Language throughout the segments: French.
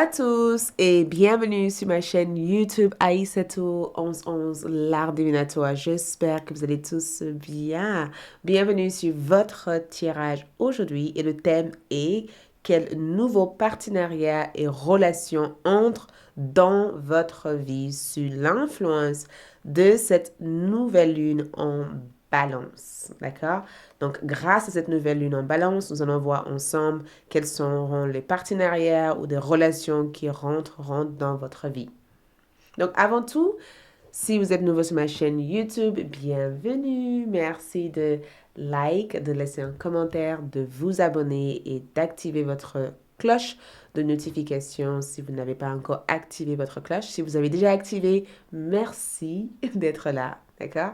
À tous et bienvenue sur ma chaîne YouTube Aïssatou 1111 l'art divinatoire. J'espère que vous allez tous bien. Bienvenue sur votre tirage aujourd'hui et le thème est quel nouveau partenariat et relation entrent dans votre vie sous l'influence de cette nouvelle lune en balance. D'accord? Donc, grâce à cette nouvelle lune en balance, nous allons voir ensemble quels seront les partenariats ou des relations qui rentreront dans votre vie. Donc, avant tout, si vous êtes nouveau sur ma chaîne YouTube, bienvenue. Merci de de laisser un commentaire, de vous abonner et d'activer votre cloche de notification si vous n'avez pas encore activé votre cloche. Si vous avez déjà activé, merci d'être là. D'accord?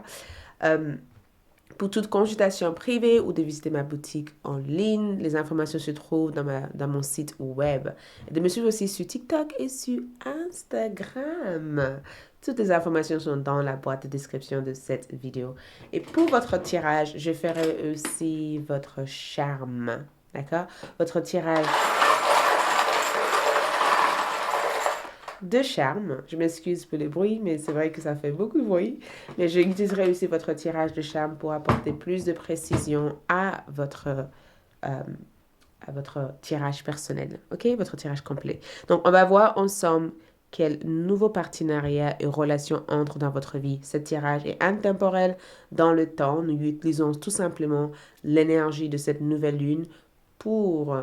Pour toute consultation privée ou de visiter ma boutique en ligne, les informations se trouvent dans mon site web. Et de me suivre aussi sur TikTok et sur Instagram. Toutes les informations sont dans la boîte de description de cette vidéo. Et pour votre tirage, je ferai aussi votre charme. D'accord? Votre tirage de charme. Je m'excuse pour le bruit, mais c'est vrai que ça fait beaucoup de bruit. Mais j'utiliserai aussi votre tirage de charme pour apporter plus de précision à votre tirage personnel, ok? Votre tirage complet. Donc, on va voir ensemble quel nouveau partenariat et relation entrent dans votre vie. Ce tirage est intemporel dans le temps. Nous utilisons tout simplement l'énergie de cette nouvelle lune pour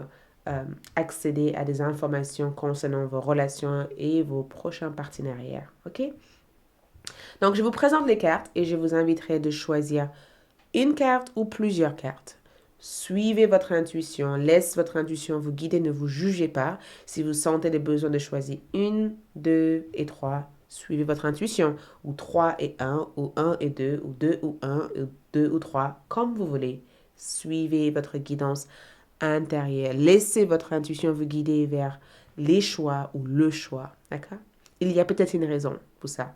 accéder à des informations concernant vos relations et vos prochains partenariats. OK? Donc, je vous présente les cartes et je vous inviterai de choisir une carte ou plusieurs cartes. Suivez votre intuition, laisse votre intuition vous guider, ne vous jugez pas. Si vous sentez le besoin de choisir une, deux et trois, suivez votre intuition, ou trois et un, ou un et deux, ou deux ou un, ou deux ou trois, comme vous voulez. Suivez votre guidance intérieure. Laissez votre intuition vous guider vers les choix ou le choix. D'accord? Il y a peut-être une raison pour ça.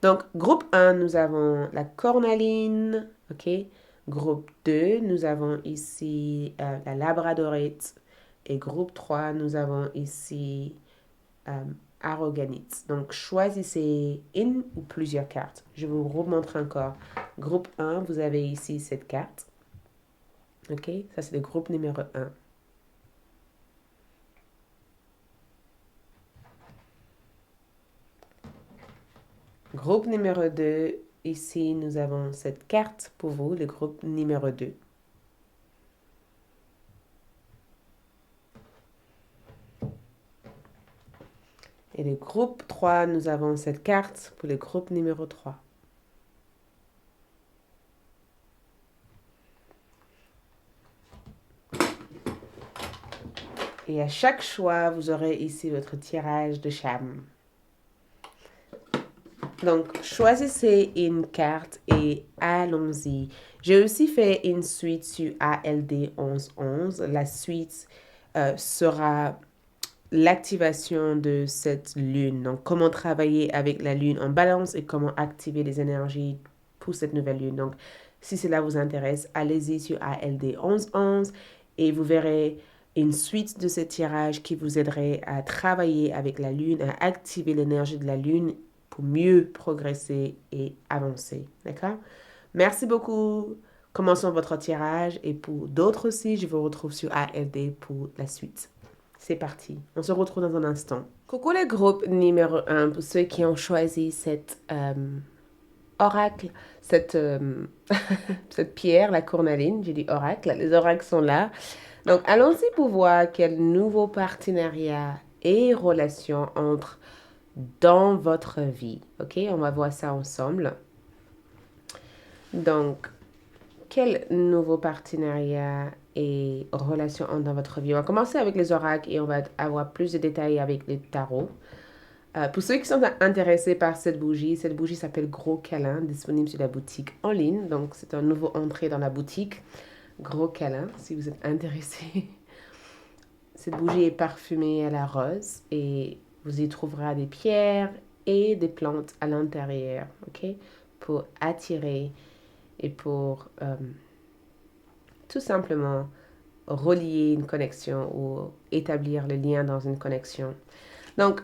Donc, groupe 1, nous avons la cornaline. OK? Groupe 2, nous avons ici la labradorite. Et groupe 3, nous avons ici euh, aragonite. Donc, choisissez une ou plusieurs cartes. Je vous remontre encore. Groupe 1, vous avez ici cette carte. OK? Ça, c'est le groupe numéro 1. Groupe numéro 2, ici nous avons cette carte pour vous, le groupe numéro 2. Et le groupe 3, nous avons cette carte pour le groupe numéro 3. Et à chaque choix, vous aurez ici votre tirage de charme. Donc, choisissez une carte et allons-y. J'ai aussi fait une suite sur ALD 1111. La suite sera l'activation de cette lune. Donc, comment travailler avec la lune en balance et comment activer les énergies pour cette nouvelle lune. Donc, si cela vous intéresse, allez-y sur ALD 1111 et vous verrez une suite de ce tirage qui vous aiderait à travailler avec la lune, à activer l'énergie de la lune pour mieux progresser et avancer. D'accord? Merci beaucoup. Commençons votre tirage et pour d'autres aussi, je vous retrouve sur ALD pour la suite. C'est parti. On se retrouve dans un instant. Coucou le groupe numéro 1 pour ceux qui ont choisi cette oracle, cette pierre, la cornaline. J'ai dit oracle. Les oracles sont là. Donc, allons-y pour voir quel nouveau partenariat et relation entre dans votre vie. OK? On va voir ça ensemble. Donc, quel nouveau partenariat et relation entre dans votre vie? On va commencer avec les oracles et on va avoir plus de détails avec les tarots. Pour ceux qui sont intéressés par cette bougie s'appelle Gros Câlin, disponible sur la boutique en ligne. Donc, c'est un nouveau entrée dans la boutique. Gros Câlin, si vous êtes intéressé. Cette bougie est parfumée à la rose et vous y trouverez des pierres et des plantes à l'intérieur, ok? Pour attirer et pour tout simplement relier une connexion ou établir le lien dans une connexion. Donc,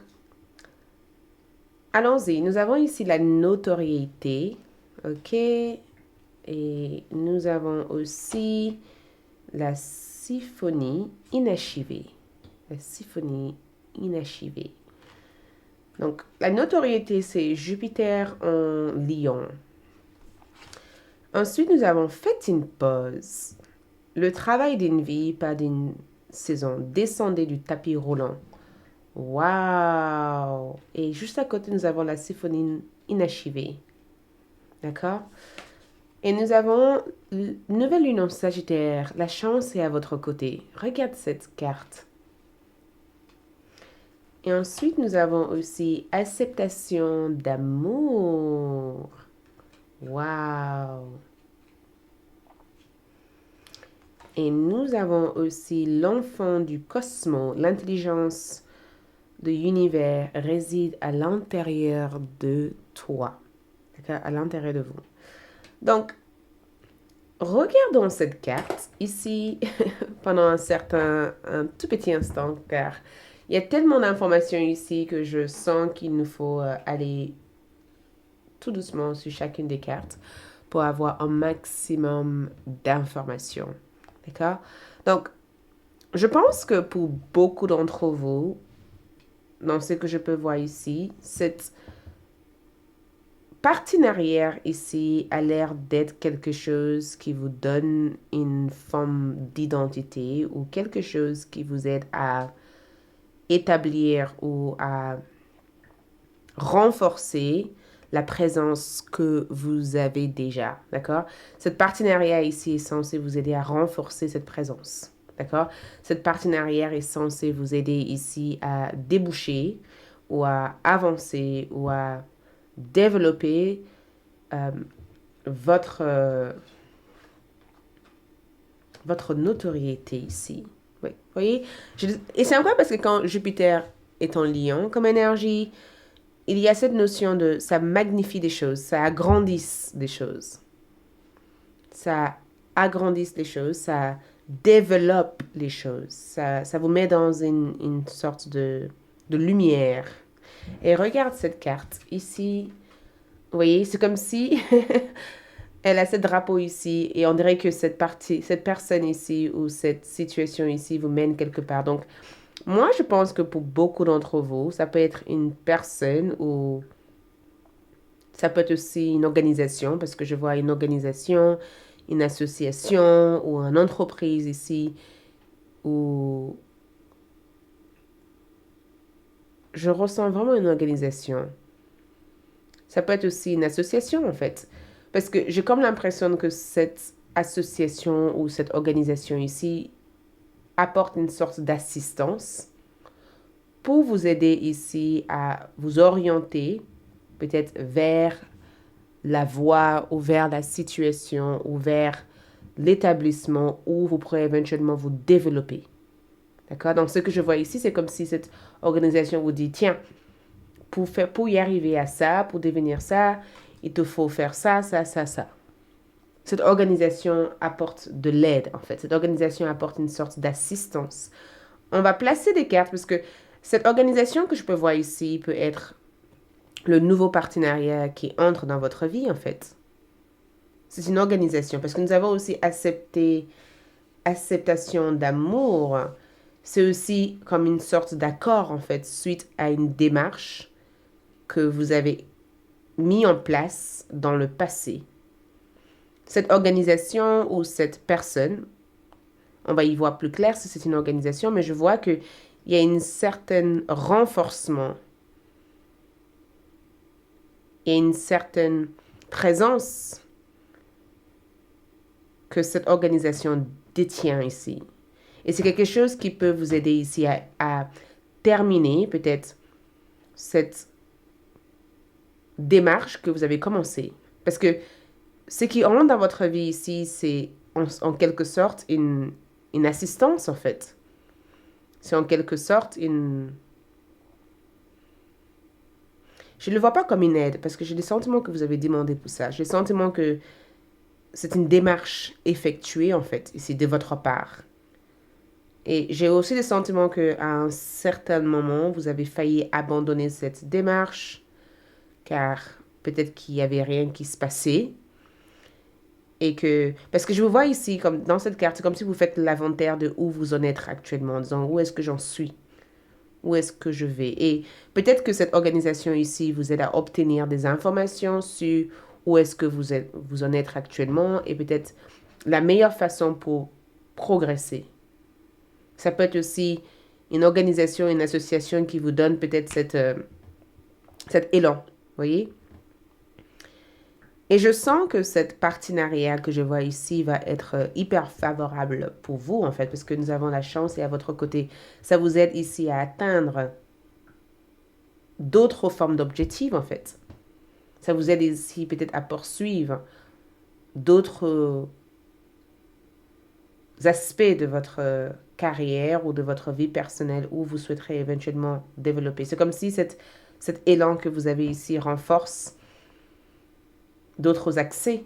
allons-y. Nous avons ici la notoriété. OK. Et nous avons aussi la symphonie inachevée. La symphonie inachevée. Donc, la notoriété, c'est Jupiter en Lion. Ensuite, nous avons fait une pause. Le travail d'une vie, pas d'une saison. Descendez du tapis roulant. Waouh! Et juste à côté, nous avons la symphonie inachevée. D'accord? Et nous avons nouvelle lune en Sagittaire. La chance est à votre côté. Regarde cette carte. Et ensuite, nous avons aussi acceptation d'amour. Waouh! Et nous avons aussi l'enfant du cosmos. L'intelligence de l'univers réside à l'intérieur de toi. D'accord? À l'intérieur de vous. Donc, regardons cette carte ici pendant un tout petit instant, car il y a tellement d'informations ici que je sens qu'il nous faut aller tout doucement sur chacune des cartes pour avoir un maximum d'informations. D'accord? Donc, je pense que pour beaucoup d'entre vous, dans ce que je peux voir ici, cette partenariat ici a l'air d'être quelque chose qui vous donne une forme d'identité ou quelque chose qui vous aide à établir ou à renforcer la présence que vous avez déjà, d'accord? Cette partenariat ici est censé vous aider à renforcer cette présence, d'accord? Cette partenariat est censé vous aider ici à déboucher ou à avancer ou à développer votre, votre notoriété ici. Oui, vous voyez? Et c'est encore parce que quand Jupiter est en Lion comme énergie, il y a cette notion de ça magnifie des choses, ça agrandit des choses. Ça agrandit les choses, ça développe les choses. Ça vous met dans une sorte de lumière. Et regarde cette carte. Ici, vous voyez, c'est comme si elle a ce drapeau ici et on dirait que cette personne ici ou cette situation ici vous mène quelque part. Donc, moi, je pense que pour beaucoup d'entre vous, ça peut être une personne ou ça peut être aussi une organisation parce que je vois une organisation, une association ou une entreprise ici où je ressens vraiment une organisation. Ça peut être aussi une association en fait. Parce que j'ai comme l'impression que cette association ou cette organisation ici apporte une sorte d'assistance pour vous aider ici à vous orienter peut-être vers la voie ou vers la situation ou vers l'établissement où vous pourrez éventuellement vous développer. D'accord? Donc, ce que je vois ici, c'est comme si cette organisation vous dit, tiens, pour y arriver à ça, pour devenir ça, il te faut faire ça, ça, ça, ça. Cette organisation apporte de l'aide, en fait. Cette organisation apporte une sorte d'assistance. On va placer des cartes parce que cette organisation que je peux voir ici peut être le nouveau partenariat qui entre dans votre vie, en fait. C'est une organisation parce que nous avons aussi acceptation d'amour. C'est aussi comme une sorte d'accord, en fait, suite à une démarche que vous avez mis en place dans le passé. Cette organisation ou cette personne, on va y voir plus clair si c'est une organisation, mais je vois qu'il y a une certaine renforcement. Il y a une certaine présence que cette organisation détient ici. Et c'est quelque chose qui peut vous aider ici à terminer peut-être cette démarche que vous avez commencée. Parce que ce qui rentre dans votre vie ici, c'est en quelque sorte une assistance en fait. C'est en quelque sorte une... Je ne le vois pas comme une aide parce que j'ai le sentiment que vous avez demandé pour ça. J'ai le sentiment que c'est une démarche effectuée en fait ici de votre part. Et j'ai aussi le sentiment qu'à un certain moment, vous avez failli abandonner cette démarche, car peut-être qu'il n'y avait rien qui se passait. Et que, parce que je vous vois ici, comme dans cette carte, c'est comme si vous faites l'inventaire de où vous en êtes actuellement, en disant où est-ce que j'en suis, où est-ce que je vais. Et peut-être que cette organisation ici vous aide à obtenir des informations sur où est-ce que vous en êtes actuellement et peut-être la meilleure façon pour progresser. Ça peut être aussi une organisation, une association qui vous donne peut-être cet élan, vous voyez? Et je sens que cette partenariat que je vois ici va être hyper favorable pour vous, en fait, parce que nous avons la chance et à votre côté, ça vous aide ici à atteindre d'autres formes d'objectifs, en fait. Ça vous aide ici peut-être à poursuivre d'autres aspects de votre carrière ou de votre vie personnelle où vous souhaiterez éventuellement développer. C'est comme si cet élan que vous avez ici renforce d'autres accès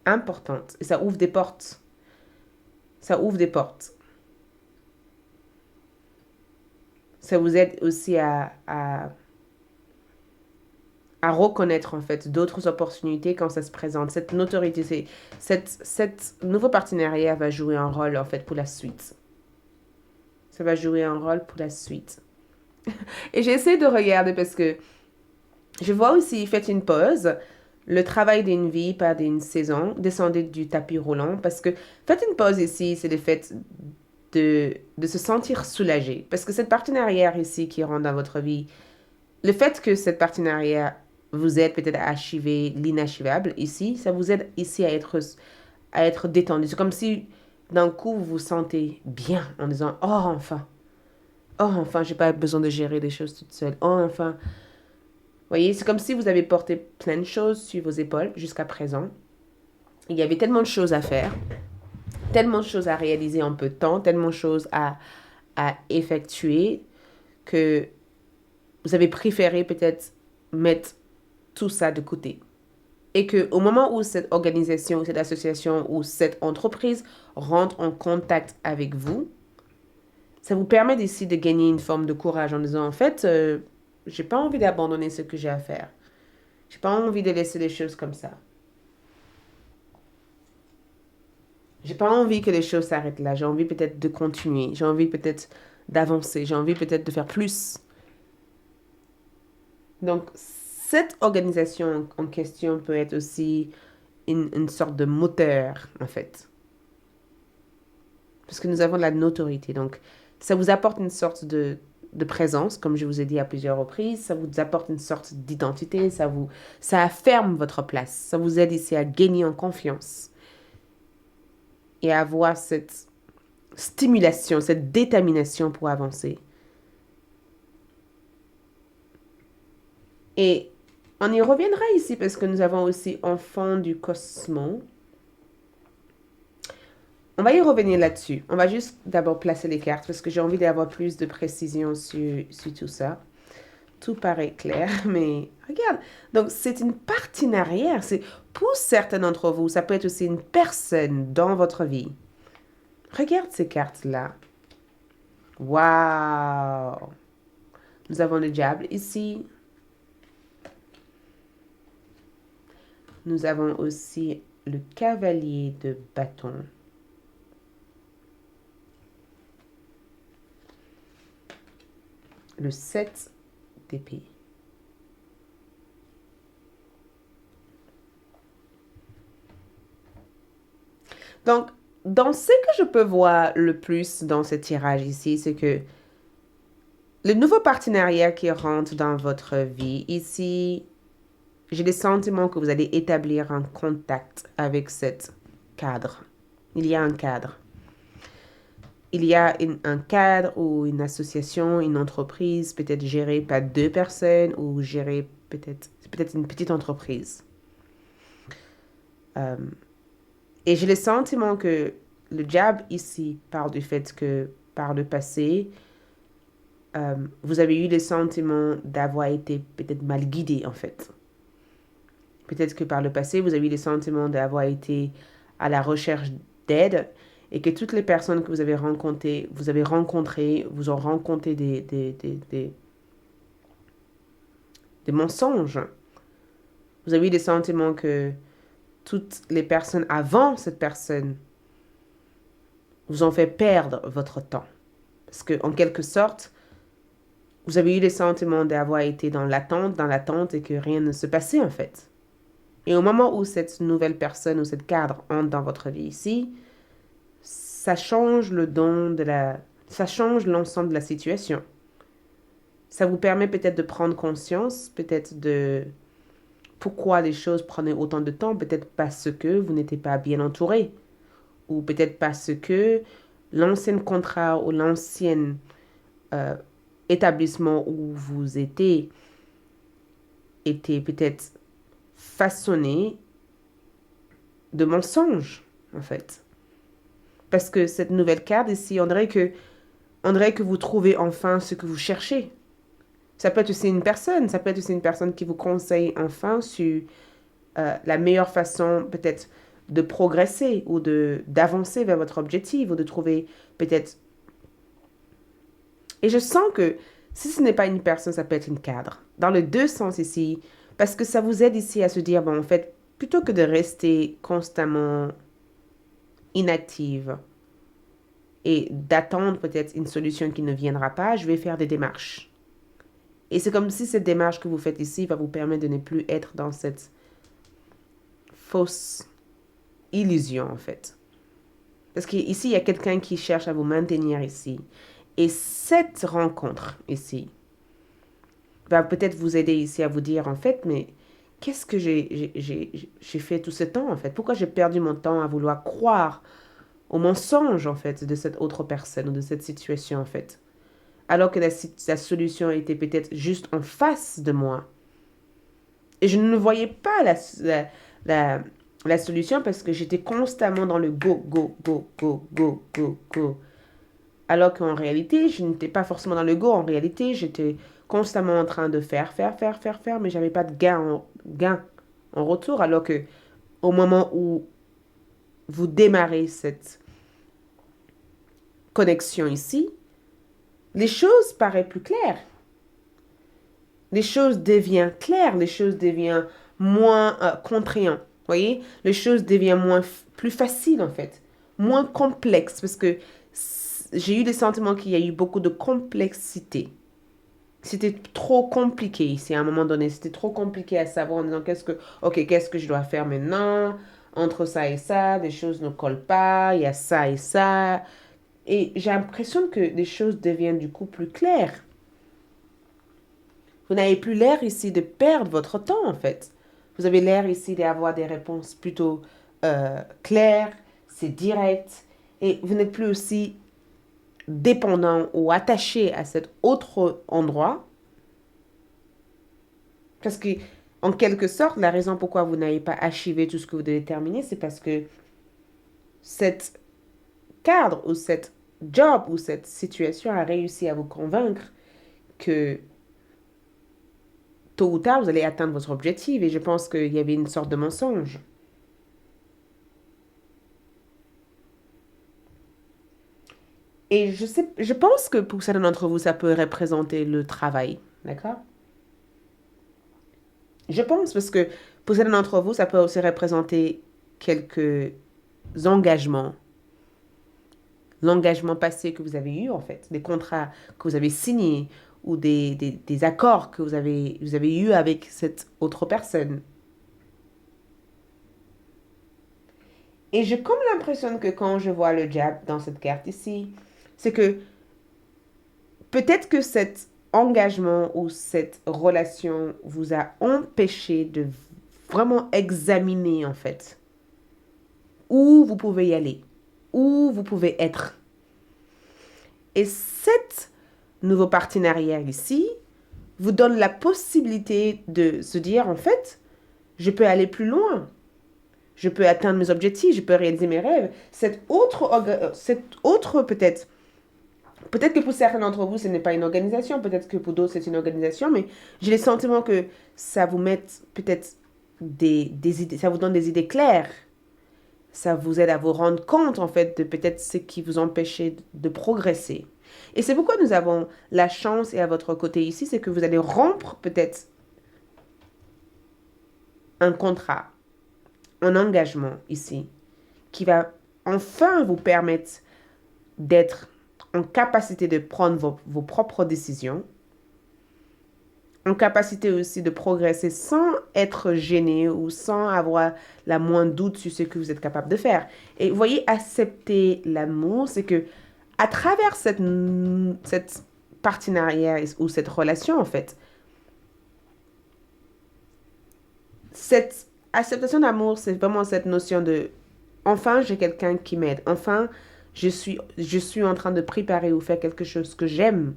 importants. Et ça ouvre des portes. Ça ouvre des portes. Ça vous aide aussi à reconnaître en fait d'autres opportunités quand ça se présente. Cette notoriété, cette nouveau partenariat va jouer un rôle en fait pour la suite. Ça va jouer un rôle pour la suite. Et j'essaie de regarder parce que je vois aussi, faites une pause. Le travail d'une vie, pas d'une saison. Descendez du tapis roulant parce que faites une pause ici, c'est le fait de se sentir soulagé. Parce que cette partenariat ici qui rentre dans votre vie, le fait que cette partenariat vous aide peut-être à achiver l'inachivable ici, ça vous aide ici à être détendu. C'est comme si d'un coup vous vous sentez bien en disant oh enfin, j'ai pas besoin de gérer des choses toute seule. Oh enfin, vous voyez, c'est comme si vous avez porté plein de choses sur vos épaules jusqu'à présent. Il y avait tellement de choses à faire, tellement de choses à réaliser en peu de temps, tellement de choses à effectuer que vous avez préféré peut-être mettre tout ça de côté. Et que au moment où cette organisation, ou cette association ou cette entreprise rentre en contact avec vous, ça vous permet ici de gagner une forme de courage en disant en fait, j'ai pas envie d'abandonner ce que j'ai à faire. J'ai pas envie de laisser les choses comme ça. J'ai pas envie que les choses s'arrêtent là. J'ai envie peut-être de continuer. J'ai envie peut-être d'avancer. J'ai envie peut-être de faire plus. Donc, cette organisation en question peut être aussi une sorte de moteur, en fait. Parce que nous avons de la notoriété. Donc, ça vous apporte une sorte de présence, comme je vous ai dit à plusieurs reprises. Ça vous apporte une sorte d'identité. Ça affirme votre place. Ça vous aide ici à gagner en confiance. Et à avoir cette stimulation, cette détermination pour avancer. Et on y reviendra ici parce que nous avons aussi enfant du cosmos. On va y revenir là-dessus. On va juste d'abord placer les cartes parce que j'ai envie d'avoir plus de précision sur tout ça. Tout paraît clair, mais regarde. Donc, c'est une partenariat. C'est, pour certains d'entre vous, ça peut être aussi une personne dans votre vie. Regarde ces cartes-là. Waouh! Nous avons le diable ici. Nous avons aussi le cavalier de bâton. Le 7 d'épée. Donc, dans ce que je peux voir le plus dans ce tirage ici, c'est que le nouveau partenariat qui rentre dans votre vie ici, j'ai le sentiment que vous allez établir un contact avec cet cadre. Il y a un cadre. Il y a un cadre ou une association, une entreprise, peut-être gérée par deux personnes ou gérée peut-être une petite entreprise. Et j'ai le sentiment que le diable ici parle du fait que par le passé, vous avez eu le sentiment d'avoir été peut-être mal guidé en fait. Peut-être que par le passé, vous avez eu le sentiment d'avoir été à la recherche d'aide et que toutes les personnes que vous avez rencontrées, vous ont rencontré des mensonges. Vous avez eu des sentiments que toutes les personnes avant cette personne vous ont fait perdre votre temps. Parce que, en quelque sorte, vous avez eu les sentiments d'avoir été dans l'attente et que rien ne se passait en fait. Et au moment où cette nouvelle personne ou cette cadre entre dans votre vie ici, ça change ça change l'ensemble de la situation. Ça vous permet peut-être de prendre conscience, peut-être de pourquoi les choses prenaient autant de temps, peut-être parce que vous n'étiez pas bien entouré, ou peut-être parce que l'ancien contrat ou l'ancien euh, établissement où vous étiez était peut-être façonné de mensonges, en fait. Parce que cette nouvelle carte ici, on dirait que vous trouvez enfin ce que vous cherchez. Ça peut être aussi une personne, ça peut être aussi une personne qui vous conseille enfin sur la meilleure façon peut-être de progresser ou d'avancer vers votre objectif ou de trouver peut-être... Et je sens que si ce n'est pas une personne, ça peut être une cadre. Dans les deux sens ici, parce que ça vous aide ici à se dire, bon, en fait, plutôt que de rester constamment inactive et d'attendre peut-être une solution qui ne viendra pas, je vais faire des démarches. Et c'est comme si cette démarche que vous faites ici va vous permettre de ne plus être dans cette fausse illusion, en fait. Parce qu'ici, il y a quelqu'un qui cherche à vous maintenir ici. Et cette rencontre ici va peut-être vous aider ici à vous dire, en fait, mais qu'est-ce que j'ai fait tout ce temps, en fait? Pourquoi j'ai perdu mon temps à vouloir croire au mensonge, en fait, de cette autre personne ou de cette situation, en fait? Alors que la solution était peut-être juste en face de moi. Et je ne voyais pas la solution parce que j'étais constamment dans le go, go, go, go, go, go, go. Alors qu'en réalité, je n'étais pas forcément dans le go. En réalité, j'étais constamment en train de faire, mais j'avais pas de gain en retour. Alors que au moment où vous démarrez cette connexion ici, les choses paraissent plus claires. Les choses deviennent claires, les choses deviennent moins contraignantes. Voyez, les choses deviennent plus faciles en fait, moins complexes parce que j'ai eu le sentiment qu'il y a eu beaucoup de complexité. C'était trop compliqué ici à un moment donné. C'était trop compliqué à savoir en disant qu'est-ce que je dois faire maintenant entre ça et ça, les choses ne collent pas, il y a ça et ça. Et j'ai l'impression que les choses deviennent du coup plus claires. Vous n'avez plus l'air ici de perdre votre temps, en fait. Vous avez l'air ici d'avoir des réponses plutôt claires, c'est direct, et vous n'êtes plus aussi dépendant ou attaché à cet autre endroit. Parce que, en quelque sorte, la raison pourquoi vous n'avez pas achevé tout ce que vous devez terminer, c'est parce que cette cadre ou cette job ou cette situation a réussi à vous convaincre que tôt ou tard, vous allez atteindre votre objectif. Et je pense qu'il y avait une sorte de mensonge. Et je pense que pour certains d'entre vous, ça peut représenter le travail. D'accord? Je pense parce que pour certains d'entre vous, ça peut aussi représenter quelques engagements. L'engagement passé que vous avez eu, en fait. Des contrats que vous avez signés ou des accords que vous avez eu avec cette autre personne. Et j'ai comme l'impression que quand je vois le diable dans cette carte ici, c'est que peut-être que cet engagement ou cette relation vous a empêché de vraiment examiner en fait où vous pouvez y aller, où vous pouvez être. Et cet nouveau partenariat ici vous donne la possibilité de se dire en fait, je peux aller plus loin. Je peux atteindre mes objectifs, je peux réaliser mes rêves. Cette autre peut-être que pour certains d'entre vous, ce n'est pas une organisation, peut-être que pour d'autres, c'est une organisation, mais j'ai le sentiment que ça vous met peut-être des idées, ça vous donne des idées claires. Ça vous aide à vous rendre compte, en fait, de peut-être ce qui vous empêchait de progresser. Et c'est pourquoi nous avons la chance et à votre côté ici, c'est que vous allez rompre peut-être un contrat, un engagement ici, qui va enfin vous permettre d'être en capacité de prendre vos propres décisions, en capacité aussi de progresser sans être gêné ou sans avoir la moindre doute sur ce que vous êtes capable de faire. Et vous voyez, accepter l'amour, c'est que à travers cette partenariat ou cette relation, en fait, cette acceptation d'amour, c'est vraiment cette notion de enfin, j'ai quelqu'un qui m'aide. Enfin, je suis en train de préparer ou faire quelque chose que j'aime.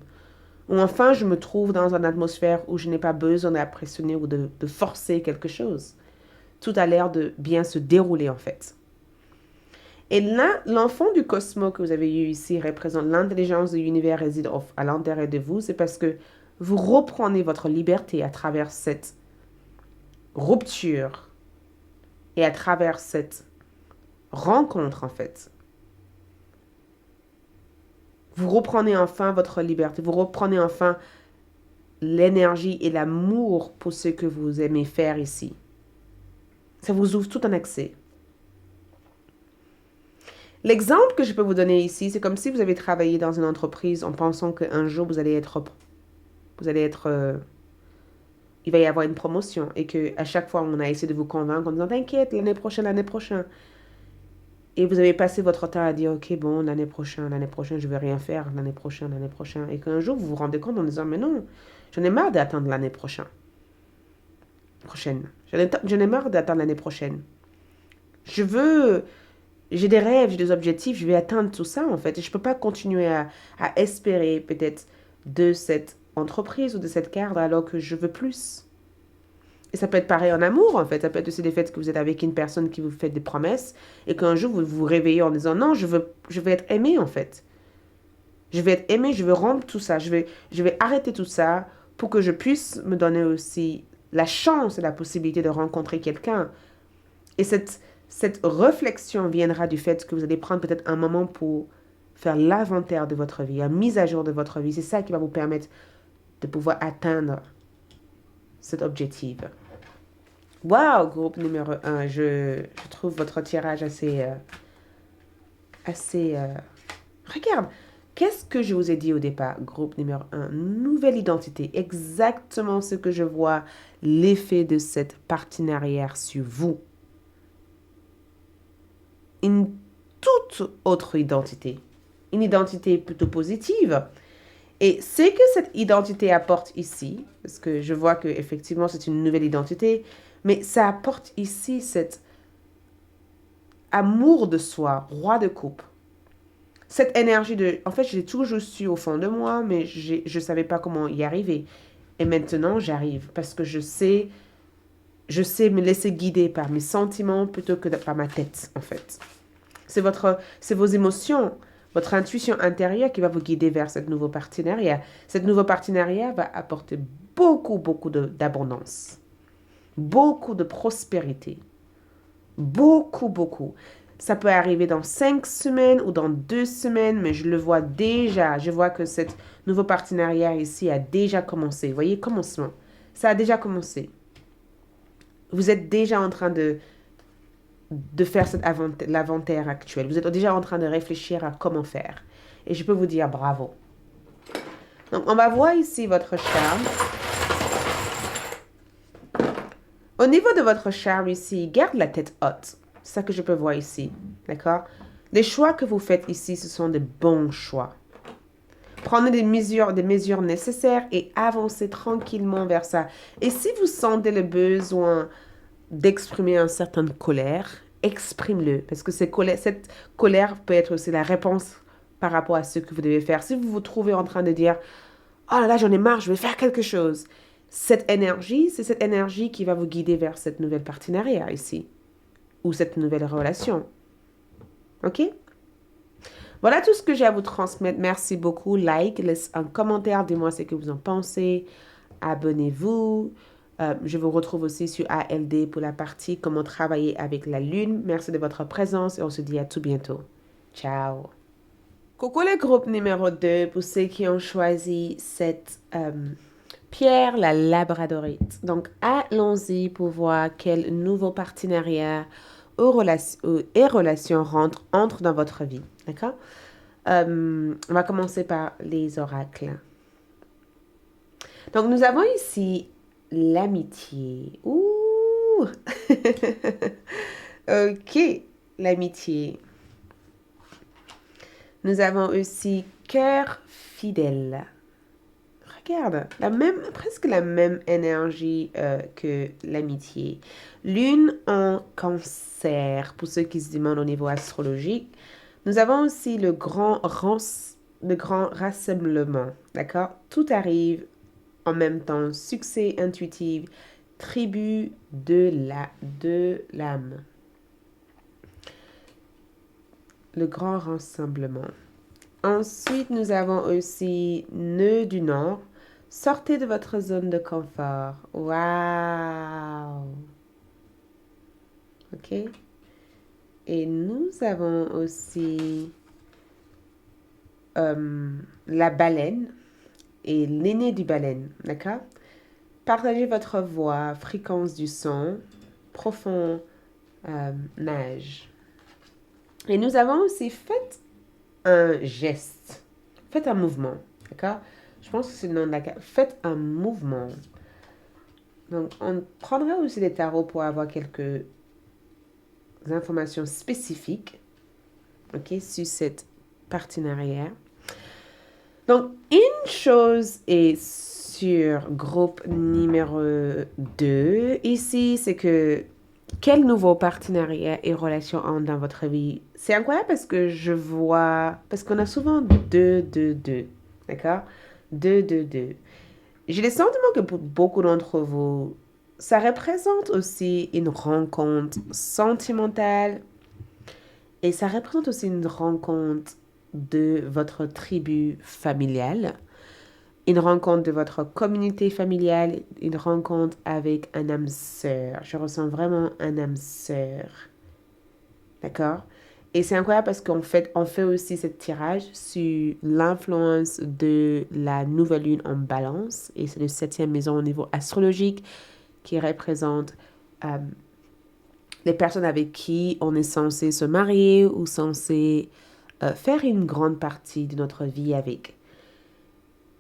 Ou enfin, je me trouve dans une atmosphère où je n'ai pas besoin d'impressionner ou de forcer quelque chose. Tout a l'air de bien se dérouler, en fait. Et là, l'enfant du cosmos que vous avez eu ici représente l'intelligence de l'univers réside à l'intérieur de vous. C'est parce que vous reprenez votre liberté à travers cette rupture et à travers cette rencontre, en fait. Vous reprenez enfin votre liberté. Vous reprenez enfin l'énergie et l'amour pour ce que vous aimez faire ici. Ça vous ouvre tout un accès. L'exemple que je peux vous donner ici, c'est comme si vous avez travaillé dans une entreprise en pensant qu'un jour il va y avoir une promotion et que à chaque fois on a essayé de vous convaincre en disant t'inquiète, l'année prochaine, l'année prochaine. Et vous avez passé votre temps à dire ok bon l'année prochaine je vais rien faire, l'année prochaine. Et qu'un jour vous vous rendez compte en disant mais non, j'en ai marre d'attendre l'année prochaine. J'en ai marre d'attendre l'année prochaine. J'ai des rêves, j'ai des objectifs, je vais atteindre tout ça en fait. Et je ne peux pas continuer à espérer peut-être de cette entreprise ou de cette carte alors que je veux plus. Et ça peut être pareil en amour en fait. Ça peut être aussi le fait que vous êtes avec une personne qui vous fait des promesses et qu'un jour vous vous réveillez en disant non, je vais être aimé en fait. Je vais être aimé, je veux rompre tout ça. Je vais arrêter tout ça pour que je puisse me donner aussi la chance et la possibilité de rencontrer quelqu'un. Et cette réflexion viendra du fait que vous allez prendre peut-être un moment pour faire l'inventaire de votre vie, la mise à jour de votre vie. C'est ça qui va vous permettre de pouvoir atteindre cet objectif. Wow, groupe numéro 1, je trouve votre tirage assez. Regarde, qu'est-ce que je vous ai dit au départ, groupe numéro 1? Nouvelle identité, exactement ce que je vois, l'effet de cette partenariat sur vous. Une toute autre identité, une identité plutôt positive. Et ce que cette identité apporte ici, parce que je vois que effectivement c'est une nouvelle identité, mais ça apporte ici cet amour de soi, roi de coupe. Cette énergie de... En fait, j'ai toujours su au fond de moi, mais je ne savais pas comment y arriver. Et maintenant, j'arrive parce que je sais me laisser guider par mes sentiments plutôt que par ma tête, en fait. C'est vos émotions, votre intuition intérieure qui va vous guider vers ce nouveau partenariat. Ce nouveau partenariat va apporter beaucoup d'abondance, beaucoup de prospérité, beaucoup. Ça peut arriver dans 5 semaines ou dans 2 semaines, mais je le vois déjà. Je vois que ce nouveau partenariat ici a déjà commencé. Vous voyez, commencement. Ça a déjà commencé. Vous êtes déjà en train de faire l'inventaire actuel. Vous êtes déjà en train de réfléchir à comment faire. Et je peux vous dire bravo. Donc, on va voir ici votre charme. Au niveau de votre charme ici, garde la tête haute. C'est ça que je peux voir ici. D'accord? Les choix que vous faites ici, ce sont des bons choix. Prenez des mesures nécessaires et avancez tranquillement vers ça. Et si vous sentez le besoin d'exprimer une certaine colère, exprime-le. Parce que cette colère peut être aussi la réponse par rapport à ce que vous devez faire. Si vous vous trouvez en train de dire « Oh là là, j'en ai marre, je vais faire quelque chose », cette énergie, c'est cette énergie qui va vous guider vers cette nouvelle partenariat ici. Ou cette nouvelle relation. OK? Voilà tout ce que j'ai à vous transmettre. Merci beaucoup. Like, laisse un commentaire, dis-moi ce que vous en pensez. Abonnez-vous. Je vous retrouve aussi sur ALD pour la partie comment travailler avec la lune. Merci de votre présence et on se dit à tout bientôt. Ciao. Coucou le groupe numéro 2 pour ceux qui ont choisi cette pierre, la labradorite. Donc, allons-y pour voir quel nouveau partenariat et relation entre dans votre vie. D'accord? On va commencer par les oracles. Donc, nous avons ici l'amitié. Ouh! Ok, l'amitié. Nous avons aussi cœur fidèle. Regarde, presque la même énergie que l'amitié. Lune en cancer, pour ceux qui se demandent au niveau astrologique. Nous avons aussi le grand rassemblement, d'accord? Tout arrive en même temps. Succès intuitif, tribu de l'âme. Le grand rassemblement. Ensuite, nous avons aussi nœud du Nord. Sortez de votre zone de confort. Waouh! Ok? Et nous avons aussi la baleine et l'aîné du baleine. D'accord? Partagez votre voix, fréquence du son, profond nage. Et nous avons aussi fait un geste. Faites un mouvement. D'accord? Je pense que c'est le nom de la carte. Faites un mouvement. Donc, on prendra aussi des tarots pour avoir quelques informations spécifiques, ok, sur cette partenariat. Donc, une chose est sur groupe numéro 2 ici, c'est que quel nouveau partenariat et relation entre dans votre vie? C'est incroyable parce que je vois, parce qu'on a souvent 2, 2, 2, d'accord? 2, 2, 2. J'ai le sentiment que pour beaucoup d'entre vous, ça représente aussi une rencontre sentimentale et ça représente aussi une rencontre de votre tribu familiale, une rencontre de votre communauté familiale, une rencontre avec un âme sœur. Je ressens vraiment un âme sœur. D'accord? Et c'est incroyable parce on fait aussi ce tirage sur l'influence de la nouvelle lune en balance. Et c'est le 7e maison au niveau astrologique qui représente les personnes avec qui on est censé se marier ou censé faire une grande partie de notre vie avec.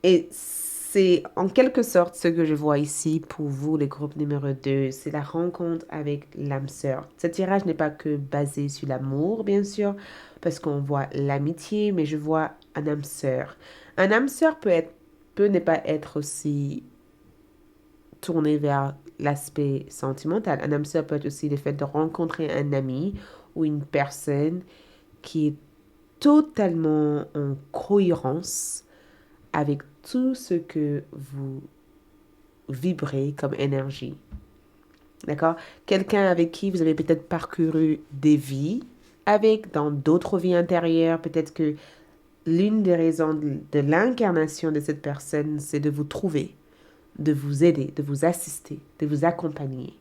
Et c'est en quelque sorte ce que je vois ici pour vous, le groupe numéro 2. C'est la rencontre avec l'âme sœur. Ce tirage n'est pas que basé sur l'amour, bien sûr, parce qu'on voit l'amitié, mais je vois un âme sœur. Un âme sœur peut ne pas être aussi tourné vers l'aspect sentimental. Un âme sœur peut être aussi le fait de rencontrer un ami ou une personne qui est totalement en cohérence avec tout ce que vous vibrez comme énergie. D'accord? Quelqu'un avec qui vous avez peut-être parcouru des vies, avec dans d'autres vies intérieures, peut-être que l'une des raisons de l'incarnation de cette personne, c'est de vous trouver, de vous aider, de vous assister, de vous accompagner.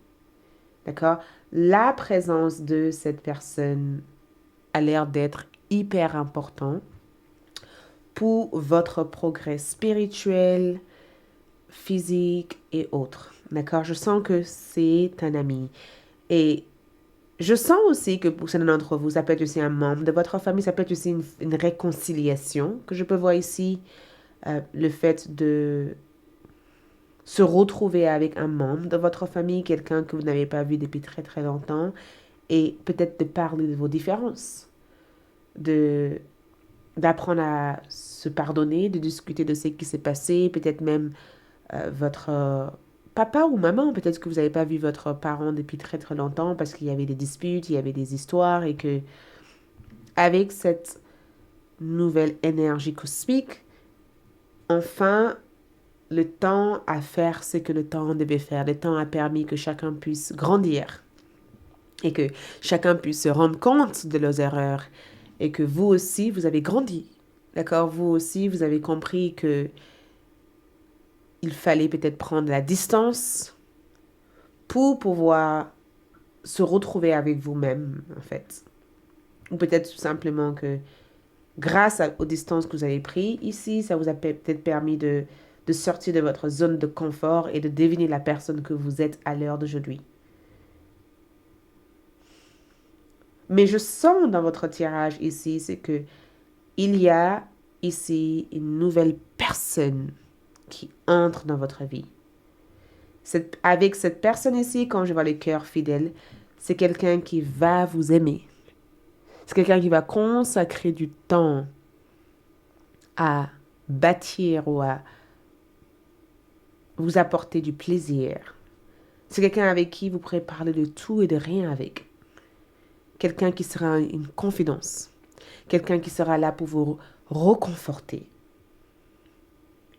D'accord? La présence de cette personne a l'air d'être hyper important pour votre progrès spirituel, physique et autres. D'accord? Je sens que c'est un ami. Et je sens aussi que pour certains d'entre vous, ça peut être aussi un membre de votre famille, ça peut être aussi une réconciliation que je peux voir ici. Le fait de se retrouver avec un membre de votre famille, quelqu'un que vous n'avez pas vu depuis très très longtemps, et peut-être de parler de vos différences, d'apprendre à se pardonner, de discuter de ce qui s'est passé, peut-être même votre papa ou maman, peut-être que vous n'avez pas vu votre parent depuis très très longtemps parce qu'il y avait des disputes, il y avait des histoires et que avec cette nouvelle énergie cosmique, enfin, le temps a fait ce que le temps devait faire. Le temps a permis que chacun puisse grandir et que chacun puisse se rendre compte de leurs erreurs et que vous aussi, vous avez grandi. D'accord? Vous aussi, vous avez compris que il fallait peut-être prendre la distance pour pouvoir se retrouver avec vous-même, en fait. Ou peut-être tout simplement que grâce aux distances que vous avez prises ici, ça vous a peut-être permis de sortir de votre zone de confort et de devenir la personne que vous êtes à l'heure d'aujourd'hui. Mais je sens dans votre tirage ici, c'est que il y a ici une nouvelle personne qui entre dans votre vie. Avec cette personne ici, quand je vois le cœur fidèle, c'est quelqu'un qui va vous aimer. C'est quelqu'un qui va consacrer du temps à bâtir ou à vous apporter du plaisir. C'est quelqu'un avec qui vous pourrez parler de tout et de rien avec. Quelqu'un qui sera une confidence. Quelqu'un qui sera là pour vous reconforter.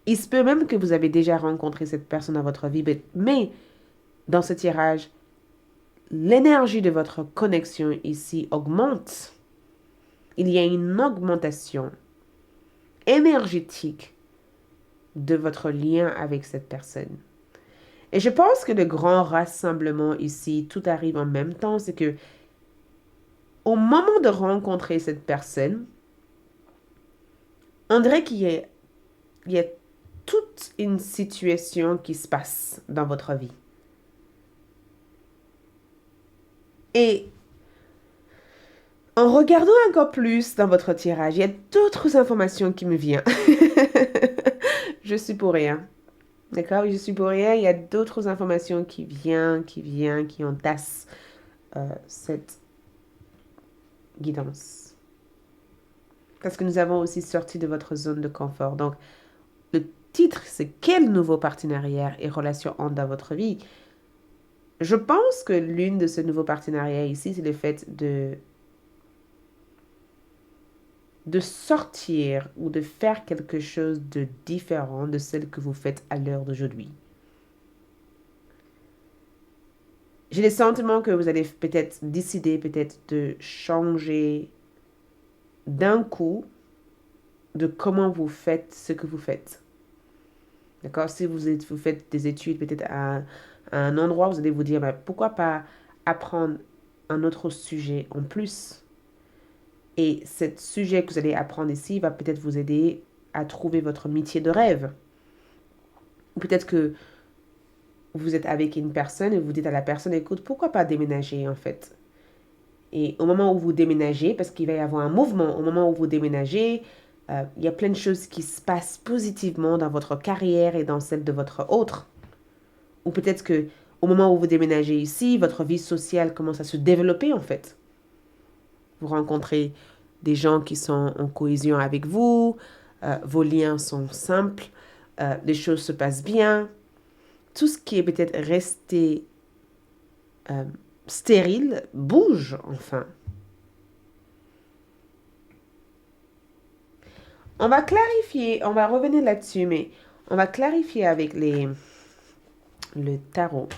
Il se peut même que vous avez déjà rencontré cette personne dans votre vie, mais dans ce tirage, l'énergie de votre connexion ici augmente. Il y a une augmentation énergétique de votre lien avec cette personne. Et je pense que le grand rassemblement ici, tout arrive en même temps, c'est que au moment de rencontrer cette personne, on dirait il y a toute une situation qui se passe dans votre vie. Et en regardant encore plus dans votre tirage, il y a d'autres informations qui me viennent. Je suis pour rien. D'accord? Je suis pour rien. Il y a d'autres informations qui entassent cette guidance. Parce que nous avons aussi sorti de votre zone de confort. Donc, le titre, c'est quel nouveau partenariat et relation entre dans votre vie? Je pense que l'une de ces nouveaux partenariats ici, c'est le fait de sortir ou de faire quelque chose de différent de celle que vous faites à l'heure d'aujourd'hui. J'ai le sentiment que vous allez peut-être décider peut-être de changer d'un coup de comment vous faites ce que vous faites. D'accord? Si vous faites des études peut-être à un endroit, vous allez vous dire, pourquoi pas apprendre un autre sujet en plus? Et ce sujet que vous allez apprendre ici va peut-être vous aider à trouver votre métier de rêve. Ou peut-être que vous êtes avec une personne et vous dites à la personne, écoute, pourquoi pas déménager en fait? Et au moment où vous déménagez, parce qu'il va y avoir un mouvement, au moment où vous déménagez, il y a plein de choses qui se passent positivement dans votre carrière et dans celle de votre autre. Ou peut-être que au moment où vous déménagez ici, votre vie sociale commence à se développer en fait. Vous rencontrez des gens qui sont en cohésion avec vous, vos liens sont simples, les choses se passent bien. Tout ce qui est peut-être resté stérile bouge enfin. On va clarifier, on va revenir là-dessus, mais on va clarifier avec le tarot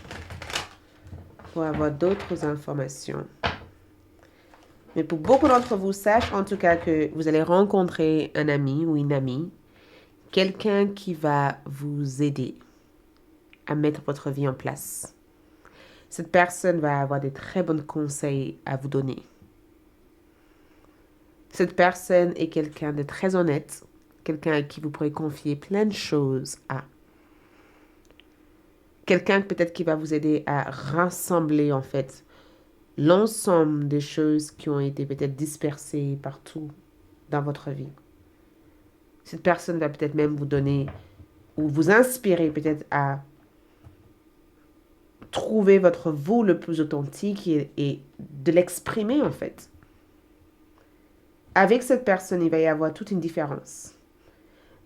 pour avoir d'autres informations. Mais pour beaucoup d'entre vous, sachez en tout cas que vous allez rencontrer un ami ou une amie, quelqu'un qui va vous aider à mettre votre vie en place. Cette personne va avoir des très bons conseils à vous donner. Cette personne est quelqu'un de très honnête, quelqu'un à qui vous pourrez confier plein de choses à. Quelqu'un peut-être qui va vous aider à rassembler en fait l'ensemble des choses qui ont été peut-être dispersées partout dans votre vie. Cette personne va peut-être même vous donner ou vous inspirer peut-être à trouver votre vous le plus authentique et de l'exprimer en fait. Avec cette personne, il va y avoir toute une différence.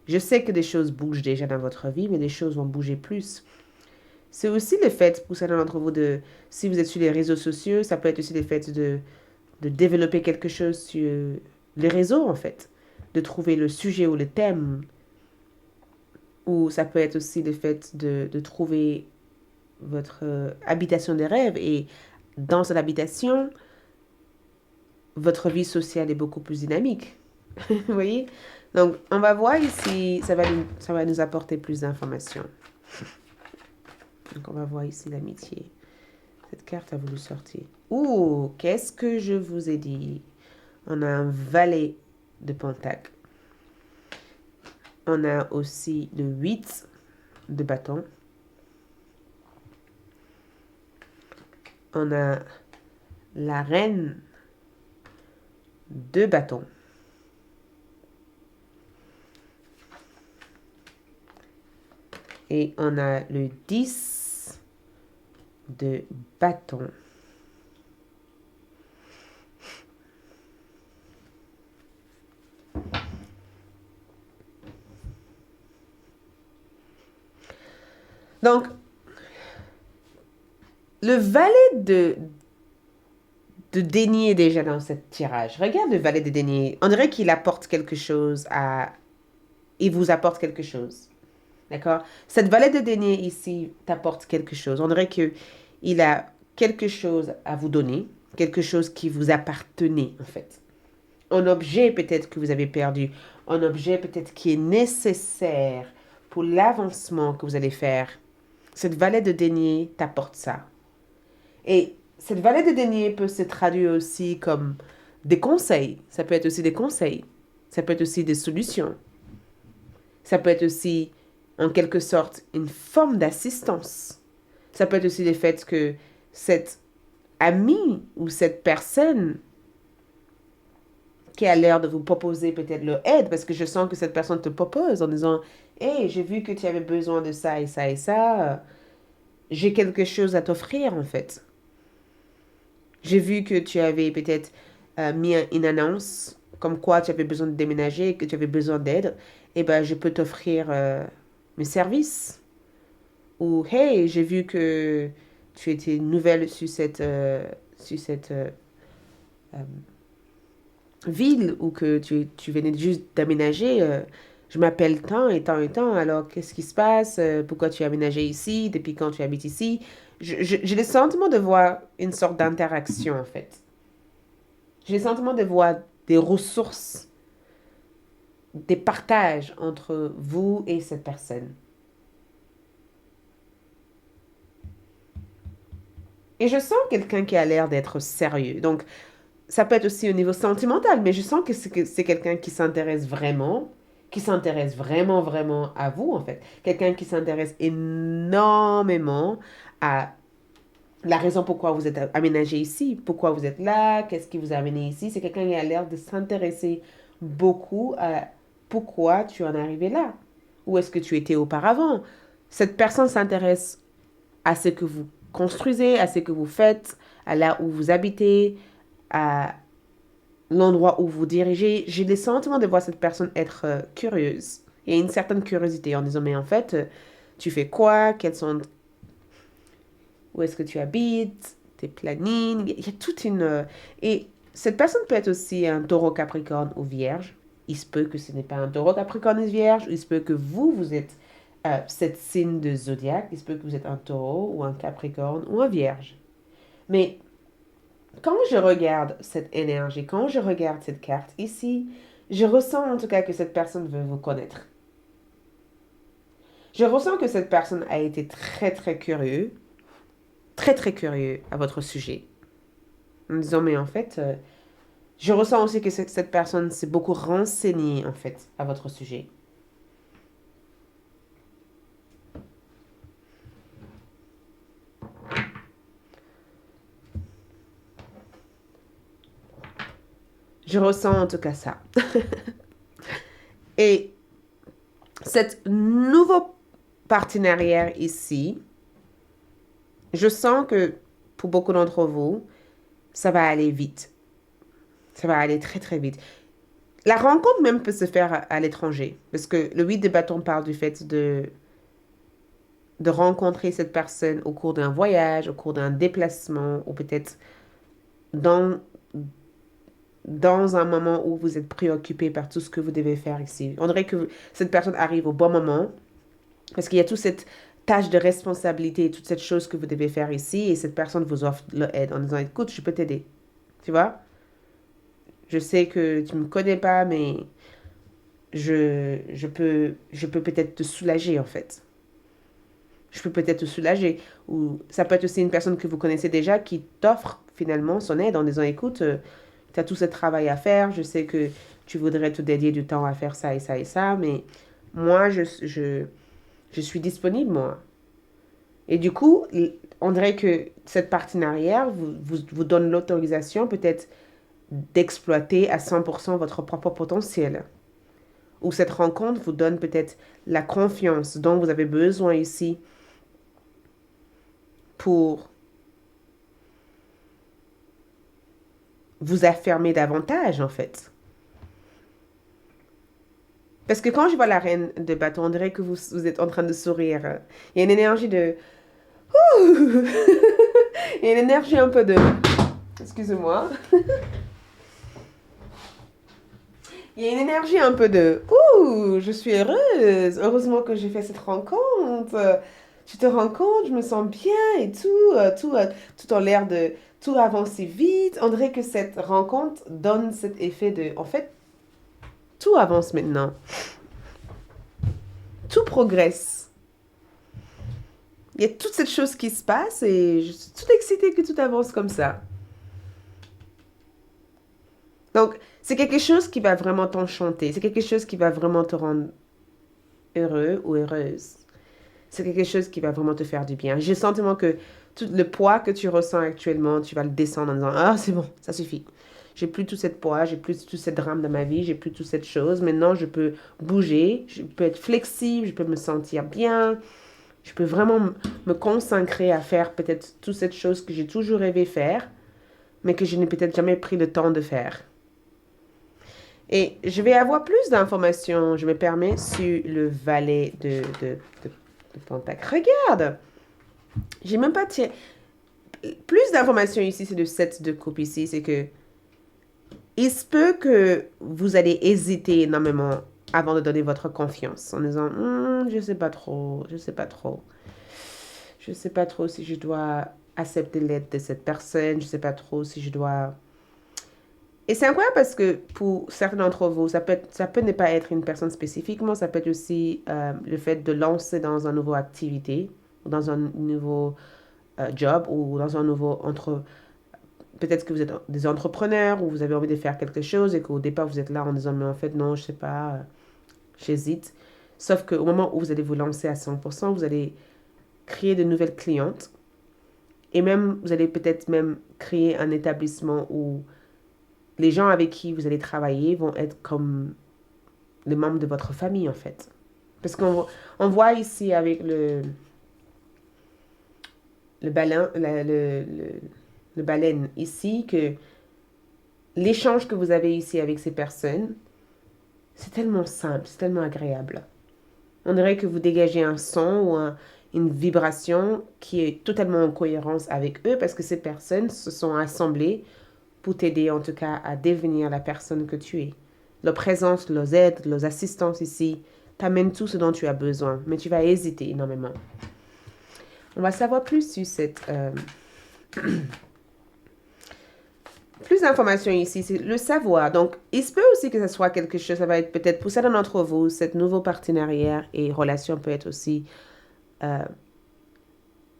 Je sais que des choses bougent déjà dans votre vie, mais des choses vont bouger plus. C'est aussi le fait, pour certains d'entre vous, si vous êtes sur les réseaux sociaux, ça peut être aussi le fait de développer quelque chose sur les réseaux, en fait. De trouver le sujet ou le thème. Ou ça peut être aussi le fait de trouver votre habitation de rêve. Et dans cette habitation, votre vie sociale est beaucoup plus dynamique. Vous voyez? Donc, on va voir ici, ça va nous apporter plus d'informations. Donc, on va voir ici l'amitié. Cette carte a voulu sortir. Ouh, qu'est-ce que je vous ai dit? On a un valet de pentacle. On a aussi le 8 de bâton. On a la reine de bâton. Et on a le 10 de bâton. Donc, le valet de denier est déjà dans ce tirage. Regarde le valet de denier. On dirait qu'il apporte quelque chose à... Il vous apporte quelque chose. D'accord? Cette valet de denier ici t'apporte quelque chose. On dirait qu'il a quelque chose à vous donner. Quelque chose qui vous appartenait, en fait. Un objet peut-être que vous avez perdu. Un objet peut-être qui est nécessaire pour l'avancement que vous allez faire. Cette valet de denier t'apporte ça. Et cette valet de denier peut se traduire aussi comme des conseils. Ça peut être aussi des conseils. Ça peut être aussi des solutions. Ça peut être aussi, en quelque sorte, une forme d'assistance. Ça peut être aussi le fait que cette amie ou cette personne qui a l'air de vous proposer peut-être leur aide, parce que je sens que cette personne te propose en disant « Hey, j'ai vu que tu avais besoin de ça et ça et ça. J'ai quelque chose à t'offrir, en fait. » J'ai vu que tu avais peut-être mis une annonce comme quoi tu avais besoin de déménager et que tu avais besoin d'aide. Eh ben, je peux t'offrir mes services. Ou, hey, j'ai vu que tu étais nouvelle sur cette ville ou que tu venais juste d'aménager. Je m'appelle tant et tant et tant. Alors, qu'est-ce qui se passe? Pourquoi tu as aménagé ici? Depuis quand tu habites ici? J'ai le sentiment de voir une sorte d'interaction, en fait. J'ai le sentiment de voir des ressources, des partages entre vous et cette personne. Et je sens quelqu'un qui a l'air d'être sérieux. Donc, ça peut être aussi au niveau sentimental, mais je sens que c'est quelqu'un qui s'intéresse vraiment, vraiment à vous, en fait. Quelqu'un qui s'intéresse énormément à la raison pourquoi vous êtes aménagé ici, pourquoi vous êtes là, qu'est-ce qui vous a amené ici. C'est quelqu'un qui a l'air de s'intéresser beaucoup à pourquoi tu en es arrivé là. Où est-ce que tu étais auparavant? Cette personne s'intéresse à ce que vous construisez, à ce que vous faites, à là où vous habitez, à l'endroit où vous dirigez. J'ai le sentiment de voir cette personne être curieuse. Il y a une certaine curiosité en disant, mais en fait, tu fais quoi? Où est-ce que tu habites? Tes plannings? Il y a toute une... Et cette personne peut être aussi un taureau capricorne ou vierge. Il se peut que ce n'est pas un taureau capricorne ou vierge. Il se peut que vous êtes cette signe de zodiaque. Il se peut que vous êtes un taureau ou un capricorne ou un vierge. Mais quand je regarde cette énergie, quand je regarde cette carte ici, je ressens en tout cas que cette personne veut vous connaître. Je ressens que cette personne a été très très curieux, très très curieux à votre sujet. En disant, mais en fait, je ressens aussi que cette personne s'est beaucoup renseignée en fait à votre sujet. Je ressens en tout cas ça. Et cette nouveau partenariat ici, je sens que pour beaucoup d'entre vous, ça va aller vite. Ça va aller très très vite. La rencontre même peut se faire à l'étranger. Parce que le 8 de bâton parle du fait de rencontrer cette personne au cours d'un voyage, au cours d'un déplacement, ou peut-être dans, dans un moment où vous êtes préoccupé par tout ce que vous devez faire ici. On dirait que cette personne arrive au bon moment, parce qu'il y a toute cette tâche de responsabilité, toute cette chose que vous devez faire ici, et cette personne vous offre l'aide en disant, écoute, je peux t'aider. Tu vois? Je sais que tu ne me connais pas, mais je peux peut-être te soulager, en fait. Je peux peut-être te soulager. Ou ça peut être aussi une personne que vous connaissez déjà qui t'offre finalement son aide en disant, écoute, tu as tout ce travail à faire, je sais que tu voudrais te dédier du temps à faire ça et ça et ça, mais moi, je suis disponible, moi. Et du coup, on dirait que cette partenariat vous donne l'autorisation peut-être d'exploiter à 100% votre propre potentiel. Ou cette rencontre vous donne peut-être la confiance dont vous avez besoin ici pour vous affirmer davantage, en fait. Parce que quand je vois la reine de bâton, on dirait que vous êtes en train de sourire. Il y a une énergie de... Il y a une énergie un peu de... Excusez-moi. Il y a une énergie un peu de ouh, je suis heureuse. Heureusement que j'ai fait cette rencontre. Tu te rends compte, je me sens bien et tout a l'air de tout avancer vite. On dirait que cette rencontre donne cet effet de en fait, tout avance maintenant. Tout progresse. Il y a toute cette chose qui se passe et je suis toute excitée que tout avance comme ça. Donc, c'est quelque chose qui va vraiment t'enchanter. C'est quelque chose qui va vraiment te rendre heureux ou heureuse. C'est quelque chose qui va vraiment te faire du bien. J'ai le sentiment que tout le poids que tu ressens actuellement, tu vas le descendre en disant, ah, c'est bon, ça suffit. J'ai plus tout cette poids, j'ai plus tout cette drame dans ma vie, j'ai plus toute cette chose. Maintenant, je peux bouger, je peux être flexible, je peux me sentir bien. Je peux vraiment me consacrer à faire peut-être toute cette chose que j'ai toujours rêvé faire, mais que je n'ai peut-être jamais pris le temps de faire. Et je vais avoir plus d'informations, je me permets, sur le valet de Pentacle. Regarde, j'ai même pas tiré. Plus d'informations ici, c'est le 7 de coupe ici, c'est que il se peut que vous allez hésiter énormément avant de donner votre confiance en disant je sais pas trop, je sais pas trop. Je sais pas trop si je dois accepter l'aide de cette personne, je sais pas trop si je dois. Et c'est incroyable parce que pour certains d'entre vous, ça peut ne pas être une personne spécifiquement, ça peut être aussi le fait de lancer dans une nouvelle activité, dans un nouveau job ou dans un nouveau peut-être que vous êtes des entrepreneurs ou vous avez envie de faire quelque chose et qu'au départ vous êtes là en disant mais en fait non, je sais pas, j'hésite. Sauf qu'au moment où vous allez vous lancer à 100%, vous allez créer de nouvelles clientes et même vous allez peut-être même créer un établissement où les gens avec qui vous allez travailler vont être comme les membres de votre famille en fait. Parce qu'on voit ici avec le baleine, le baleine ici que l'échange que vous avez ici avec ces personnes, c'est tellement simple, c'est tellement agréable. On dirait que vous dégagez un son ou une vibration qui est totalement en cohérence avec eux parce que ces personnes se sont assemblées pour t'aider en tout cas à devenir la personne que tu es. Leur présence, leurs aides, leurs assistances ici t'amènent tout ce dont tu as besoin, mais tu vas hésiter énormément. On va savoir plus sur cette... plus d'informations ici, c'est le savoir. Donc, il se peut aussi que ce soit quelque chose, ça va être peut-être pour certains d'entre vous, cette nouveau partenariat et relation peut être aussi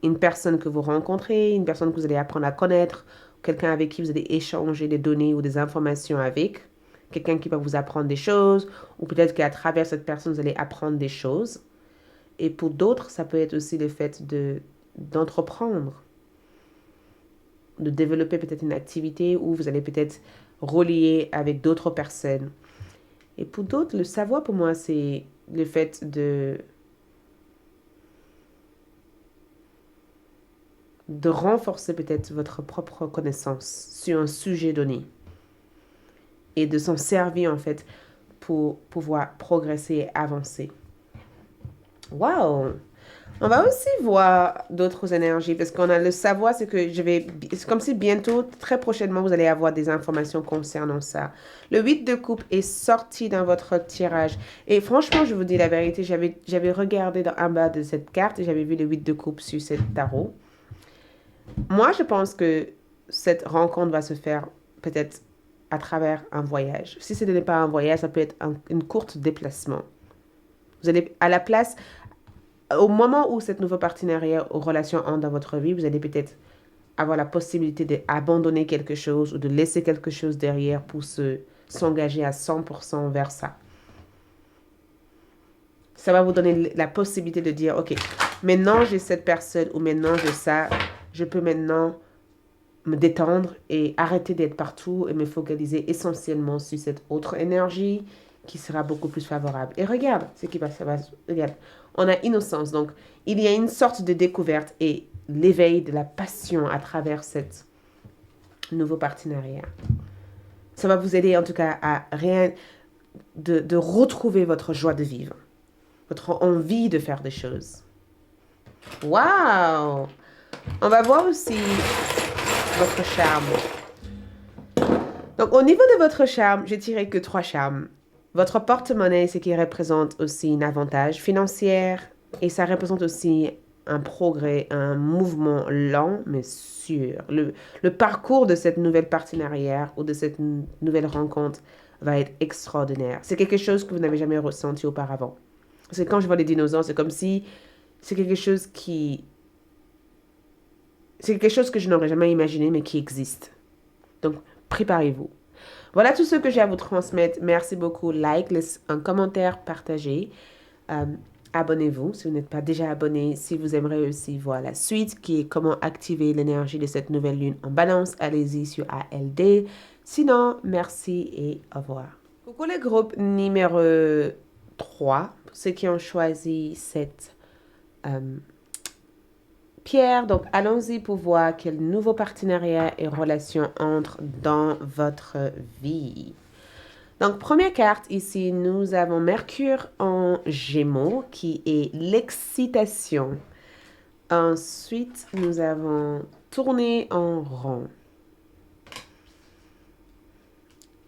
une personne que vous rencontrez, une personne que vous allez apprendre à connaître, quelqu'un avec qui vous allez échanger des données ou des informations avec, quelqu'un qui va vous apprendre des choses, ou peut-être qu'à travers cette personne, vous allez apprendre des choses. Et pour d'autres, ça peut être aussi le fait d'entreprendre, de développer peut-être une activité où vous allez peut-être relier avec d'autres personnes. Et pour d'autres, le savoir pour moi, c'est le fait de renforcer peut-être votre propre connaissance sur un sujet donné et de s'en servir en fait pour pouvoir progresser et avancer. Wow! On va aussi voir d'autres énergies parce qu'on a le savoir, c'est que c'est comme si bientôt, très prochainement, vous allez avoir des informations concernant ça. Le 8 de coupe est sorti dans votre tirage. Et franchement, je vous dis la vérité, j'avais regardé en bas de cette carte et j'avais vu le 8 de coupe sur cette tarot. Moi, je pense que cette rencontre va se faire peut-être à travers un voyage. Si ce n'est pas un voyage, ça peut être une courte déplacement. Vous allez à la place, au moment où cette nouveau partenariat ou relation entre dans votre vie, vous allez peut-être avoir la possibilité d'abandonner quelque chose ou de laisser quelque chose derrière pour s'engager à 100% vers ça. Ça va vous donner la possibilité de dire, OK, maintenant j'ai cette personne ou maintenant j'ai ça, je peux maintenant me détendre et arrêter d'être partout et me focaliser essentiellement sur cette autre énergie qui sera beaucoup plus favorable. Et regarde ce qui va se passer. Regarde, on a innocence. Donc, il y a une sorte de découverte et l'éveil de la passion à travers cet nouveau partenariat. Ça va vous aider en tout cas à de retrouver votre joie de vivre, votre envie de faire des choses. Wow! On va voir aussi votre charme. Donc, au niveau de votre charme, je dirais que 3 charmes. Votre porte-monnaie, ce qui représente aussi un avantage financier et ça représente aussi un progrès, un mouvement lent mais sûr. Le parcours de cette nouvelle partenariat ou de cette nouvelle rencontre va être extraordinaire. C'est quelque chose que vous n'avez jamais ressenti auparavant. Parce que quand je vois les dinosaures, c'est comme si c'est quelque chose qui... C'est quelque chose que je n'aurais jamais imaginé mais qui existe. Donc, préparez-vous. Voilà tout ce que j'ai à vous transmettre. Merci beaucoup. Like, laissez un commentaire, partagez. Euh, Abonnez-vous si vous n'êtes pas déjà abonné. Si vous aimeriez aussi voir la suite qui est comment activer l'énergie de cette nouvelle lune en balance, allez-y sur ALD. Sinon, merci et au revoir. Coucou le groupe numéro 3, pour ceux qui ont choisi cette pierre. Donc, allons-y pour voir quel nouveau partenariat et relation entrent dans votre vie. Donc, première carte ici, nous avons Mercure en Gémeaux qui est l'excitation. Ensuite, nous avons tourné en rond.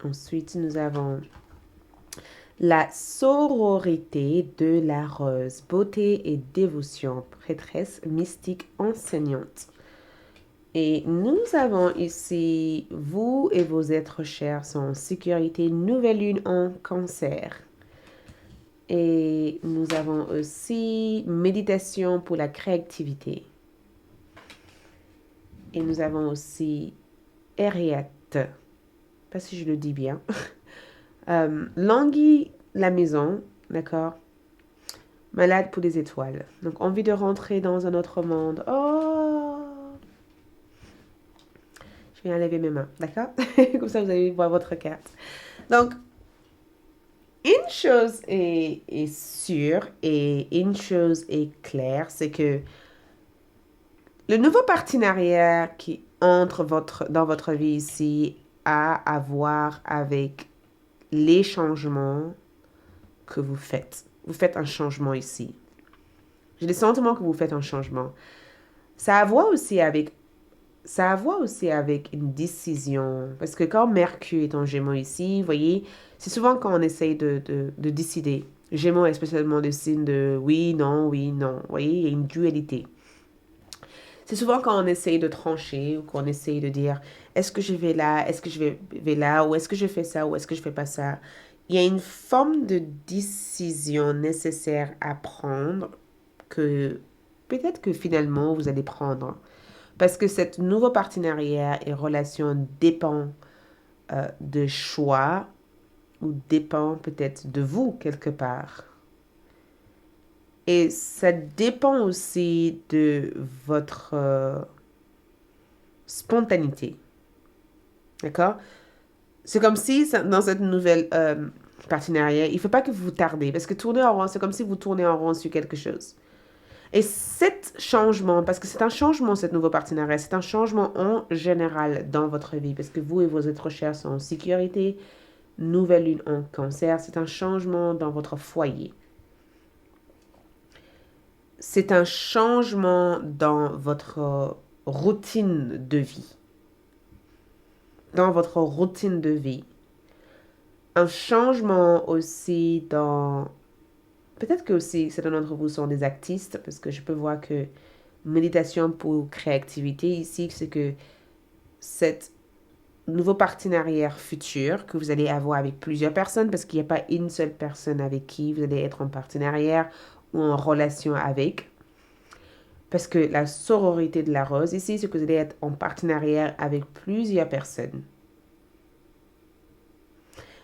Ensuite, nous avons la sororité de la rose, beauté et dévotion, prêtresse mystique enseignante. Et nous avons ici, vous et vos êtres chers sont en sécurité, nouvelle lune en cancer. Et nous avons aussi méditation pour la créativité. Et nous avons aussi Ariette, pas si je le dis bien. Languille, la maison, d'accord? Malade pour les étoiles. Donc, envie de rentrer dans un autre monde. Oh! Je vais enlever mes mains, d'accord? Comme ça, vous allez voir votre carte. Donc, une chose est sûre et une chose est claire, c'est que le nouveau partenariat qui entre dans votre vie ici a à voir avec les changements que vous faites. Vous faites un changement ici. J'ai le sentiment que vous faites un changement. Ça a à voir aussi avec une décision. Parce que quand Mercure est en Gémeaux ici, vous voyez, c'est souvent quand on essaye de décider. Gémeaux est spécialement le signe de oui, non, oui, non. Vous voyez, il y a une dualité. C'est souvent quand on essaye de trancher ou qu'on essaye de dire est-ce que je vais là, est-ce que je vais là, ou est-ce que je fais ça, ou est-ce que je fais pas ça. Il y a une forme de décision nécessaire à prendre que peut-être que finalement vous allez prendre. Parce que cette nouveau partenariat et relation dépend de choix ou dépend peut-être de vous quelque part. Et ça dépend aussi de votre spontanéité. D'accord? C'est comme si dans cette nouvelle partenariat, il ne faut pas que vous vous tardez. Parce que tourner en rond, c'est comme si vous tournez en rond sur quelque chose. Et cet changement, parce que c'est un changement, cet nouveau partenariat, c'est un changement en général dans votre vie, parce que vous et vos êtres chers sont en sécurité, nouvelle lune en cancer, c'est un changement dans votre foyer. C'est un changement dans votre routine de vie. Dans votre routine de vie. Un changement aussi dans... Peut-être que aussi certains d'entre vous sont des artistes, parce que je peux voir que méditation pour créativité ici, c'est que cet nouveau partenariat futur que vous allez avoir avec plusieurs personnes, parce qu'il n'y a pas une seule personne avec qui vous allez être en partenariat ou en relation avec. Parce que la sororité de la rose, ici, c'est que vous allez être en partenariat avec plusieurs personnes.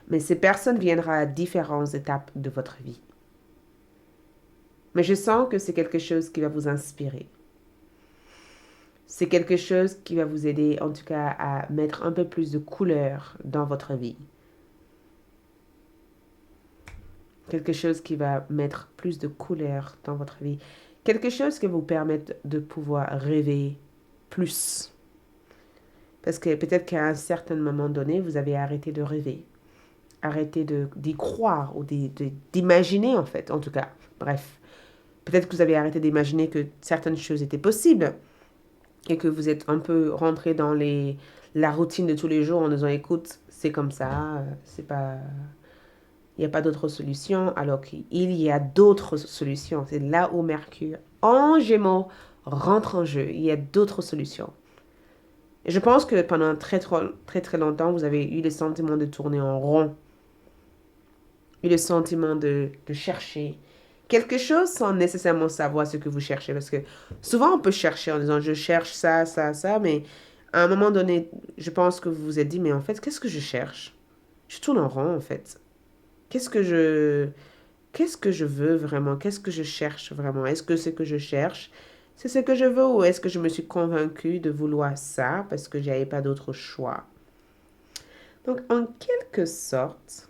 Mais ces personnes viendront à différentes étapes de votre vie. Mais je sens que c'est quelque chose qui va vous inspirer. C'est quelque chose qui va vous aider, en tout cas, à mettre un peu plus de couleur dans votre vie. Quelque chose qui va mettre plus de couleur dans votre vie. Quelque chose qui va vous permettre de pouvoir rêver plus. Parce que peut-être qu'à un certain moment donné, vous avez arrêté de rêver. Arrêté d'y croire ou d'imaginer, en fait, en tout cas. Bref. Peut-être que vous avez arrêté d'imaginer que certaines choses étaient possibles et que vous êtes un peu rentré dans la routine de tous les jours en disant, écoute, c'est comme ça, c'est pas... Il n'y a pas d'autre solution, alors qu'il y a d'autres solutions. C'est là où Mercure en Gémeaux rentre en jeu. Il y a d'autres solutions. Et je pense que pendant très, très, très longtemps, vous avez eu le sentiment de tourner en rond. Eu le sentiment de chercher quelque chose sans nécessairement savoir ce que vous cherchez. Parce que souvent, on peut chercher en disant, je cherche ça, ça, ça, mais à un moment donné, je pense que vous vous êtes dit, mais en fait, qu'est-ce que je cherche? Je tourne en rond, en fait. Qu'est-ce que je veux vraiment? Qu'est-ce que je cherche vraiment? Est-ce que ce que je cherche, c'est ce que je veux ou est-ce que je me suis convaincue de vouloir ça parce que j'avais pas d'autre choix? Donc, en quelque sorte,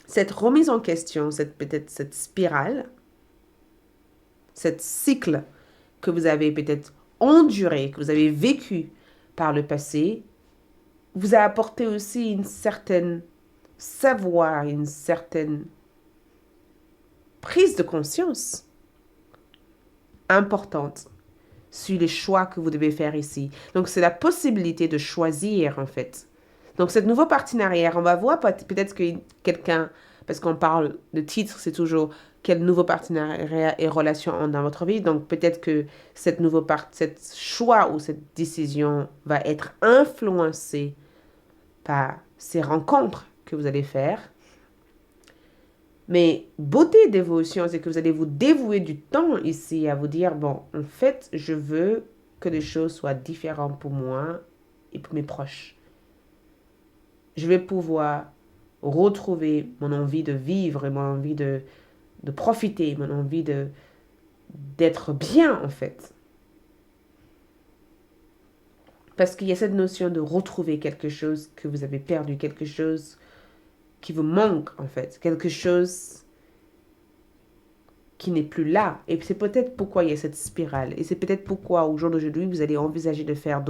cette remise en question, peut-être cette spirale, cette cycle que vous avez peut-être enduré, que vous avez vécu par le passé, vous a apporté aussi une certaine savoir, une certaine prise de conscience importante sur les choix que vous devez faire ici. Donc, c'est la possibilité de choisir, en fait. Donc, ce nouveau partenariat, on va voir peut-être que quelqu'un, parce qu'on parle de titre, c'est toujours quel nouveau partenariat et relation ont dans votre vie. Donc, peut-être que cette choix ou cette décision va être influencée par ces rencontres que vous allez faire. Mais beauté et dévotion, c'est que vous allez vous dévouer du temps ici à vous dire, bon, en fait, je veux que les choses soient différentes pour moi et pour mes proches. Je vais pouvoir retrouver mon envie de vivre et mon envie de profiter, mon envie d'être bien, en fait. Parce qu'il y a cette notion de retrouver quelque chose que vous avez perdu, quelque chose qui vous manque, en fait. Quelque chose qui n'est plus là. Et c'est peut-être pourquoi il y a cette spirale. Et c'est peut-être pourquoi au jour d'aujourd'hui, vous allez envisager de faire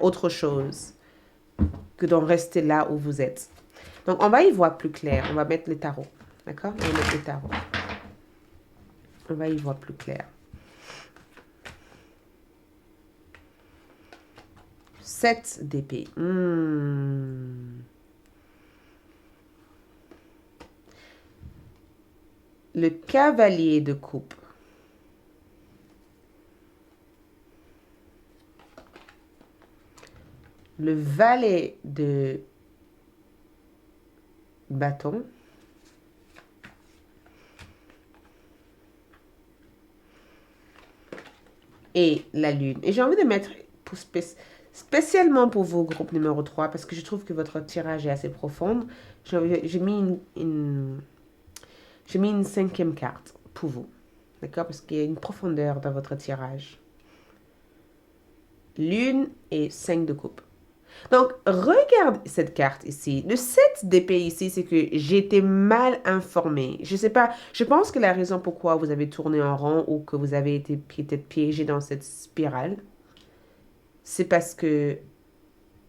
autre chose que d'en rester là où vous êtes. Donc, on va y voir plus clair. On va mettre les tarots. D'accord? On va mettre les tarots. On va y voir plus clair. 7 d'épée. Le cavalier de coupe. Le valet de bâton. Et la lune. Et j'ai envie de mettre spécialement pour vous, groupe numéro 3, parce que je trouve que votre tirage est assez profond. J'ai mis une 5e carte pour vous. D'accord? Parce qu'il y a une profondeur dans votre tirage. Lune et 5 de coupe. Donc, regarde cette carte ici. Le 7 d'épée ici, c'est que j'ai été mal informée. Je sais pas, je pense que la raison pourquoi vous avez tourné en rond ou que vous avez été peut-être piégé dans cette spirale, c'est parce que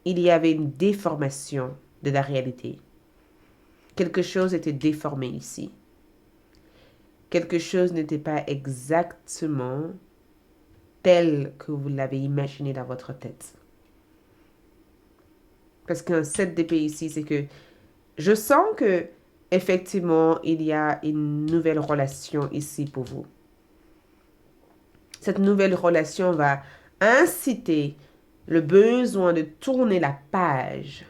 il y avait une déformation de la réalité. Quelque chose était déformé ici. Quelque chose n'était pas exactement tel que vous l'avez imaginé dans votre tête. Parce qu'un 7 d'épée ici, c'est que je sens que effectivement, il y a une nouvelle relation ici pour vous. Cette nouvelle relation va inciter le besoin de tourner la page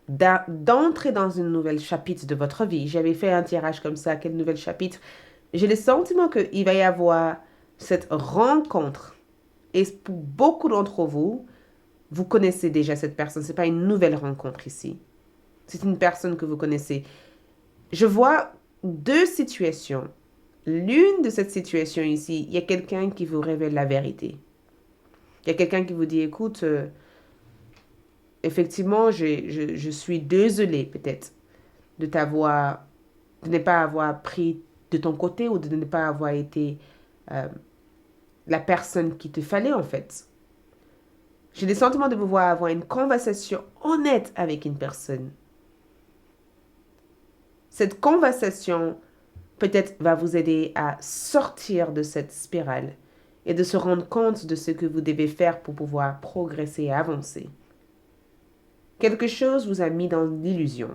d'entrer dans un nouvel chapitre de votre vie. J'avais fait un tirage comme ça, quel nouvel chapitre. J'ai le sentiment qu'il va y avoir cette rencontre. Et pour beaucoup d'entre vous, vous connaissez déjà cette personne. Ce n'est pas une nouvelle rencontre ici. C'est une personne que vous connaissez. Je vois deux situations. L'une de cette situation ici, il y a quelqu'un qui vous révèle la vérité. Il y a quelqu'un qui vous dit, écoute, effectivement, je suis désolée peut-être de ne pas avoir pris de ton côté ou de ne pas avoir été euh, la personne qu'il te fallait en fait. J'ai le sentiment de pouvoir avoir une conversation honnête avec une personne. Cette conversation peut-être va vous aider à sortir de cette spirale et de se rendre compte de ce que vous devez faire pour pouvoir progresser et avancer. Quelque chose vous a mis dans l'illusion.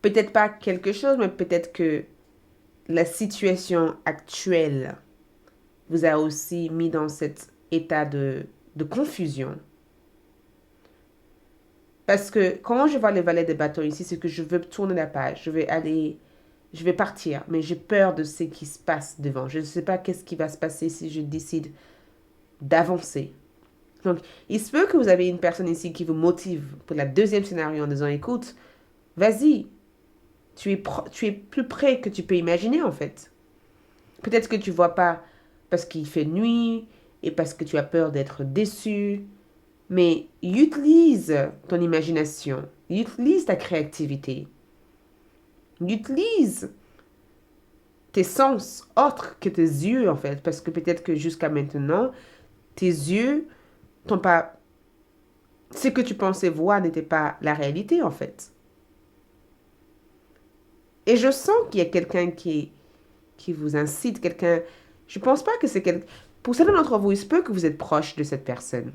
Peut-être pas quelque chose, mais peut-être que la situation actuelle vous a aussi mis dans cet état de confusion. Parce que quand je vois le valet de bâton ici, c'est que je veux tourner la page. Je vais partir, mais j'ai peur de ce qui se passe devant. Je ne sais pas qu'est-ce qui va se passer si je décide d'avancer. Donc, il se peut que vous avez une personne ici qui vous motive pour la deuxième scénario en disant, écoute, vas-y, tu es plus près que tu peux imaginer en fait. Peut-être que tu ne vois pas parce qu'il fait nuit et parce que tu as peur d'être déçu. Mais utilise ton imagination, utilise ta créativité, utilise tes sens autres que tes yeux en fait. Parce que peut-être que jusqu'à maintenant, tes yeux t'ont pas... Ce que tu pensais voir n'était pas la réalité en fait. Et je sens qu'il y a quelqu'un qui vous incite, quelqu'un... Je pense pas que c'est quelqu'un... Pour certains d'entre vous, il se peut que vous êtes proche de cette personne.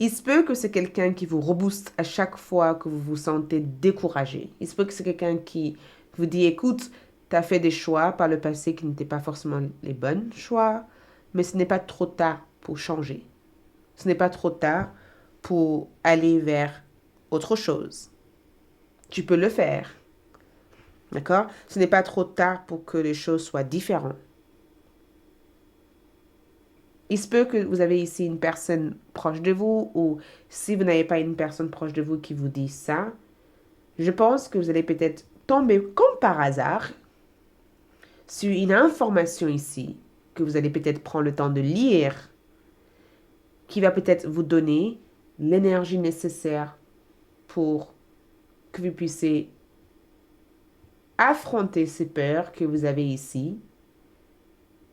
Il se peut que c'est quelqu'un qui vous rebooste à chaque fois que vous vous sentez découragé. Il se peut que c'est quelqu'un qui vous dit, écoute, tu as fait des choix par le passé qui n'étaient pas forcément les bons choix, mais ce n'est pas trop tard pour changer. Ce n'est pas trop tard pour aller vers autre chose. Tu peux le faire. D'accord? Ce n'est pas trop tard pour que les choses soient différentes. Il se peut que vous avez ici une personne proche de vous ou si vous n'avez pas une personne proche de vous qui vous dit ça, je pense que vous allez peut-être tomber comme par hasard sur une information ici que vous allez peut-être prendre le temps de lire qui va peut-être vous donner l'énergie nécessaire pour que vous puissiez affronter ces peurs que vous avez ici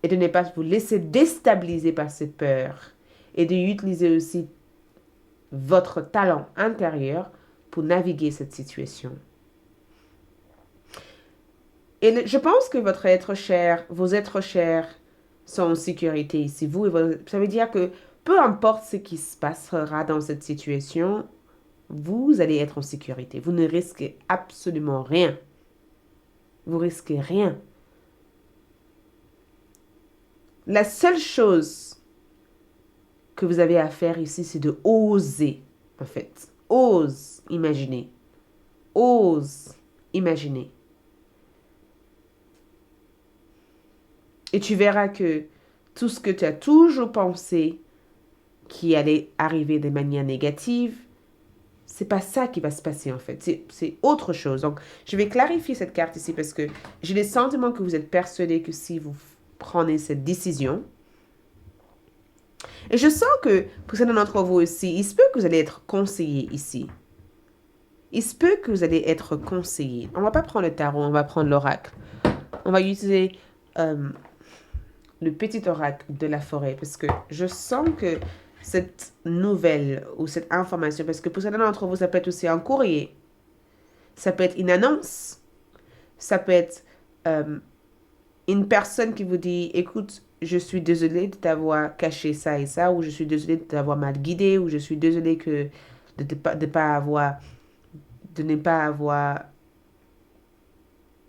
et de ne pas vous laisser déstabiliser par ces peurs et d'utiliser aussi votre talent intérieur pour naviguer cette situation. Et je pense que votre être cher, vos êtres chers sont en sécurité ici. Ça veut dire que peu importe ce qui se passera dans cette situation, vous allez être en sécurité. Vous ne risquez absolument rien. Vous risquez rien. La seule chose que vous avez à faire ici, c'est de oser, en fait. Ose imaginer. Ose imaginer. Et tu verras que tout ce que tu as toujours pensé qui allait arriver de manière négative, c'est pas ça qui va se passer en fait. C'est autre chose. Donc, je vais clarifier cette carte ici parce que j'ai le sentiment que vous êtes persuadé que si vous prenez cette décision, et je sens que pour certains d'entre vous aussi, il se peut que vous allez être conseillé ici. Il se peut que vous allez être conseillé. On va pas prendre le tarot, on va prendre l'oracle. On va utiliser le petit oracle de la forêt parce que je sens que cette nouvelle ou cette information, parce que pour certains d'entre vous, ça peut être aussi un courrier, ça peut être une annonce, ça peut être une personne qui vous dit, écoute, je suis désolée de t'avoir caché ça et ça, ou je suis désolée de t'avoir mal guidé, ou je suis désolée que de ne pas avoir,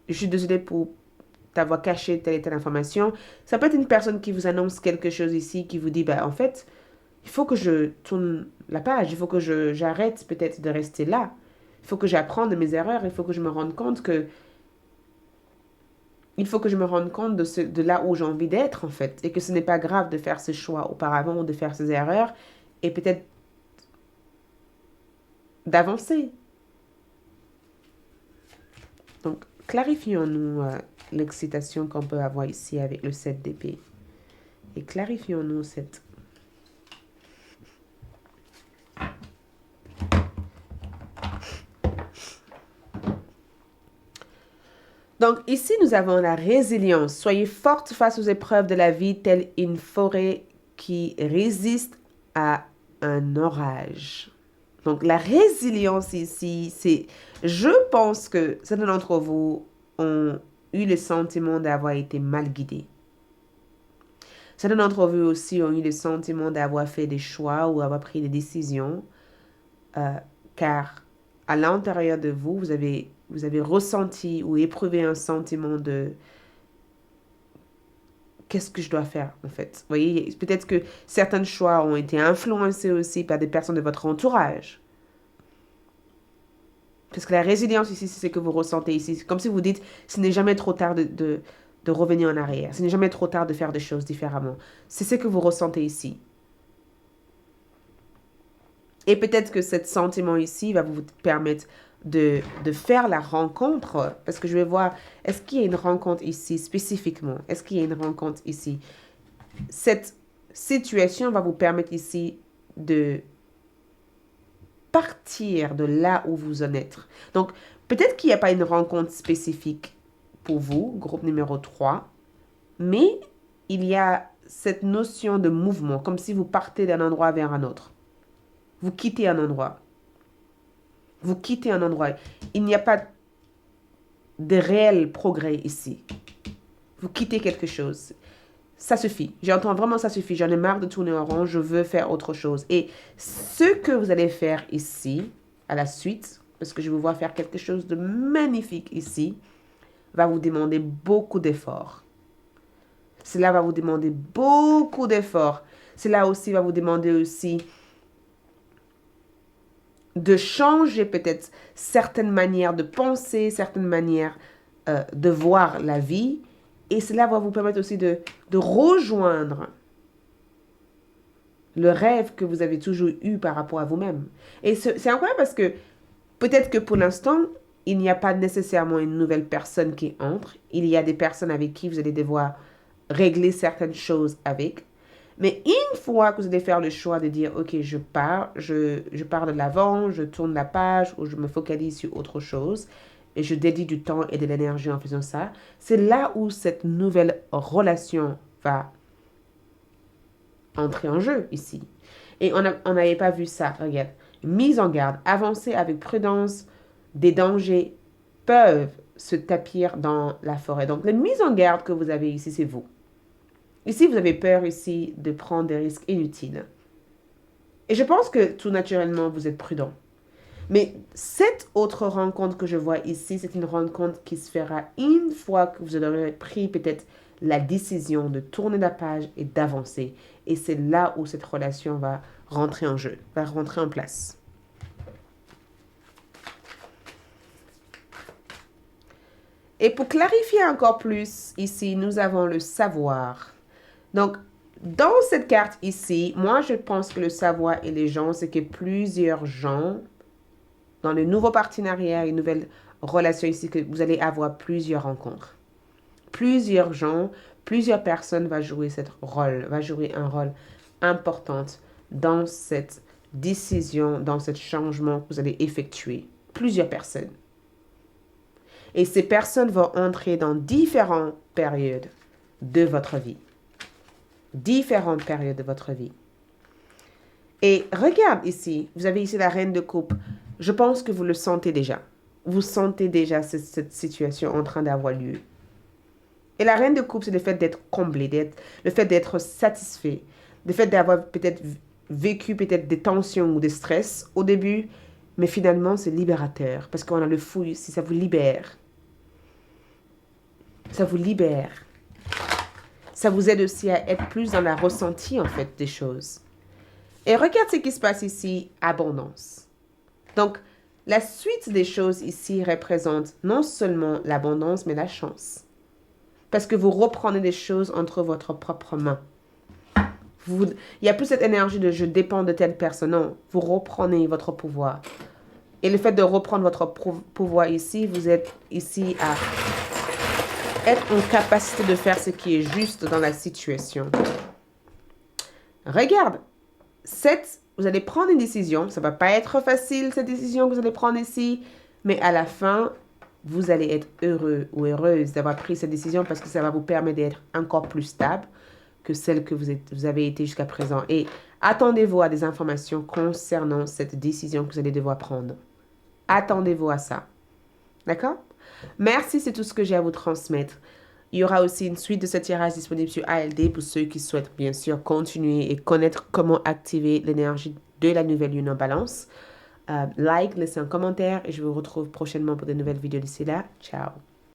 je suis désolée pour t'avoir caché telle et telle information. Ça peut être une personne qui vous annonce quelque chose ici, qui vous dit, bah, en fait, Il faut que je tourne la page. Il faut que j'arrête peut-être de rester là. Il faut que j'apprenne de mes erreurs. Il faut que je me rende compte que il faut que je me rende compte de là où j'ai envie d'être, en fait. Et que ce n'est pas grave de faire ce choix auparavant ou de faire ces erreurs. Et peut-être d'avancer. Donc, clarifions-nous l'excitation qu'on peut avoir ici avec le 7 d'épée. Et clarifions-nous cette... Donc, ici, nous avons la résilience. Soyez forte face aux épreuves de la vie, telle une forêt qui résiste à un orage. Donc, la résilience ici, c'est... Je pense que certains d'entre vous ont eu le sentiment d'avoir été mal guidés. Certains d'entre vous aussi ont eu le sentiment d'avoir fait des choix ou avoir pris des décisions, car à l'intérieur de vous, vous avez ressenti ou éprouvé un sentiment de qu'est-ce que je dois faire en fait. Vous voyez, peut-être que certains choix ont été influencés aussi par des personnes de votre entourage. Parce que la résilience ici, c'est ce que vous ressentez ici. C'est comme si vous dites, ce n'est jamais trop tard de revenir en arrière. Ce n'est jamais trop tard de faire des choses différemment. C'est ce que vous ressentez ici. Et peut-être que ce sentiment ici va vous permettre de faire la rencontre. Parce que je vais voir, est-ce qu'il y a une rencontre ici spécifiquement? Est-ce qu'il y a une rencontre ici? Cette situation va vous permettre ici de partir de là où vous en êtes. Donc, peut-être qu'il n'y a pas une rencontre spécifique pour vous, groupe numéro 3, mais il y a cette notion de mouvement, comme si vous partez d'un endroit vers un autre. Vous quittez un endroit. Vous quittez un endroit. Il n'y a pas de réel progrès ici. Vous quittez quelque chose. Ça suffit. J'entends vraiment ça suffit. J'en ai marre de tourner en rond. Je veux faire autre chose. Et ce que vous allez faire ici, à la suite, parce que je vous vois faire quelque chose de magnifique ici, va vous demander beaucoup d'efforts. Cela va vous demander beaucoup d'efforts. Cela aussi va vous demander aussi de changer peut-être certaines manières de penser, certaines manières de voir la vie. Et cela va vous permettre aussi de rejoindre le rêve que vous avez toujours eu par rapport à vous-même. Et c'est incroyable parce que peut-être que pour l'instant, il n'y a pas nécessairement une nouvelle personne qui entre. Il y a des personnes avec qui vous allez devoir régler certaines choses avec. Mais une fois que vous allez faire le choix de dire, OK, je pars de l'avant, je tourne la page ou je me focalise sur autre chose et je dédie du temps et de l'énergie en faisant ça, c'est là où cette nouvelle relation va entrer en jeu ici. Et on n'avait pas vu ça. Regarde. Mise en garde, avancer avec prudence, des dangers peuvent se tapir dans la forêt. Donc, la mise en garde que vous avez ici, c'est vous. Ici, vous avez peur ici de prendre des risques inutiles. Et je pense que tout naturellement, vous êtes prudent. Mais cette autre rencontre que je vois ici, c'est une rencontre qui se fera une fois que vous aurez pris peut-être la décision de tourner la page et d'avancer. Et c'est là où cette relation va rentrer en jeu, va rentrer en place. Et pour clarifier encore plus, ici, nous avons le savoir. Donc, dans cette carte ici, moi, je pense que le savoir et les gens, c'est que plusieurs gens, dans le nouveau partenariat, une nouvelle relation ici, que vous allez avoir plusieurs rencontres. Plusieurs gens, plusieurs personnes vont jouer un rôle important dans cette décision, dans ce changement que vous allez effectuer. Plusieurs personnes. Et ces personnes vont entrer dans différentes périodes de votre vie. Différentes périodes de votre vie. Et regarde ici, vous avez ici la reine de coupe. Je pense que vous le sentez déjà. Vous sentez déjà cette situation en train d'avoir lieu. Et la reine de coupe, c'est le fait d'être comblé, le fait d'être satisfait, le fait d'avoir peut-être vécu peut-être des tensions ou des stress au début, mais finalement, c'est libérateur. Parce qu'on a le fou ici, ça vous libère. Ça vous libère. Ça vous aide aussi à être plus dans la ressentie, en fait, des choses. Et regarde ce qui se passe ici, abondance. Donc, la suite des choses ici représente non seulement l'abondance, mais la chance. Parce que vous reprenez des choses entre votre propre main. Il n'y a plus cette énergie de je dépends de telle personne. Non, vous reprenez votre pouvoir. Et le fait de reprendre votre pouvoir ici, vous êtes ici à être en capacité de faire ce qui est juste dans la situation. Regarde, vous allez prendre une décision. Ça ne va pas être facile, cette décision que vous allez prendre ici. Mais à la fin, vous allez être heureux ou heureuse d'avoir pris cette décision parce que ça va vous permettre d'être encore plus stable que celle que vous avez été jusqu'à présent. Et attendez-vous à des informations concernant cette décision que vous allez devoir prendre. Attendez-vous à ça. D'accord? Merci, c'est tout ce que j'ai à vous transmettre. Il y aura aussi une suite de ce tirage disponible sur ALD pour ceux qui souhaitent bien sûr continuer et connaître comment activer l'énergie de la nouvelle lune en balance. Like, laissez un commentaire et je vous retrouve prochainement pour de nouvelles vidéos d'ici là. Ciao!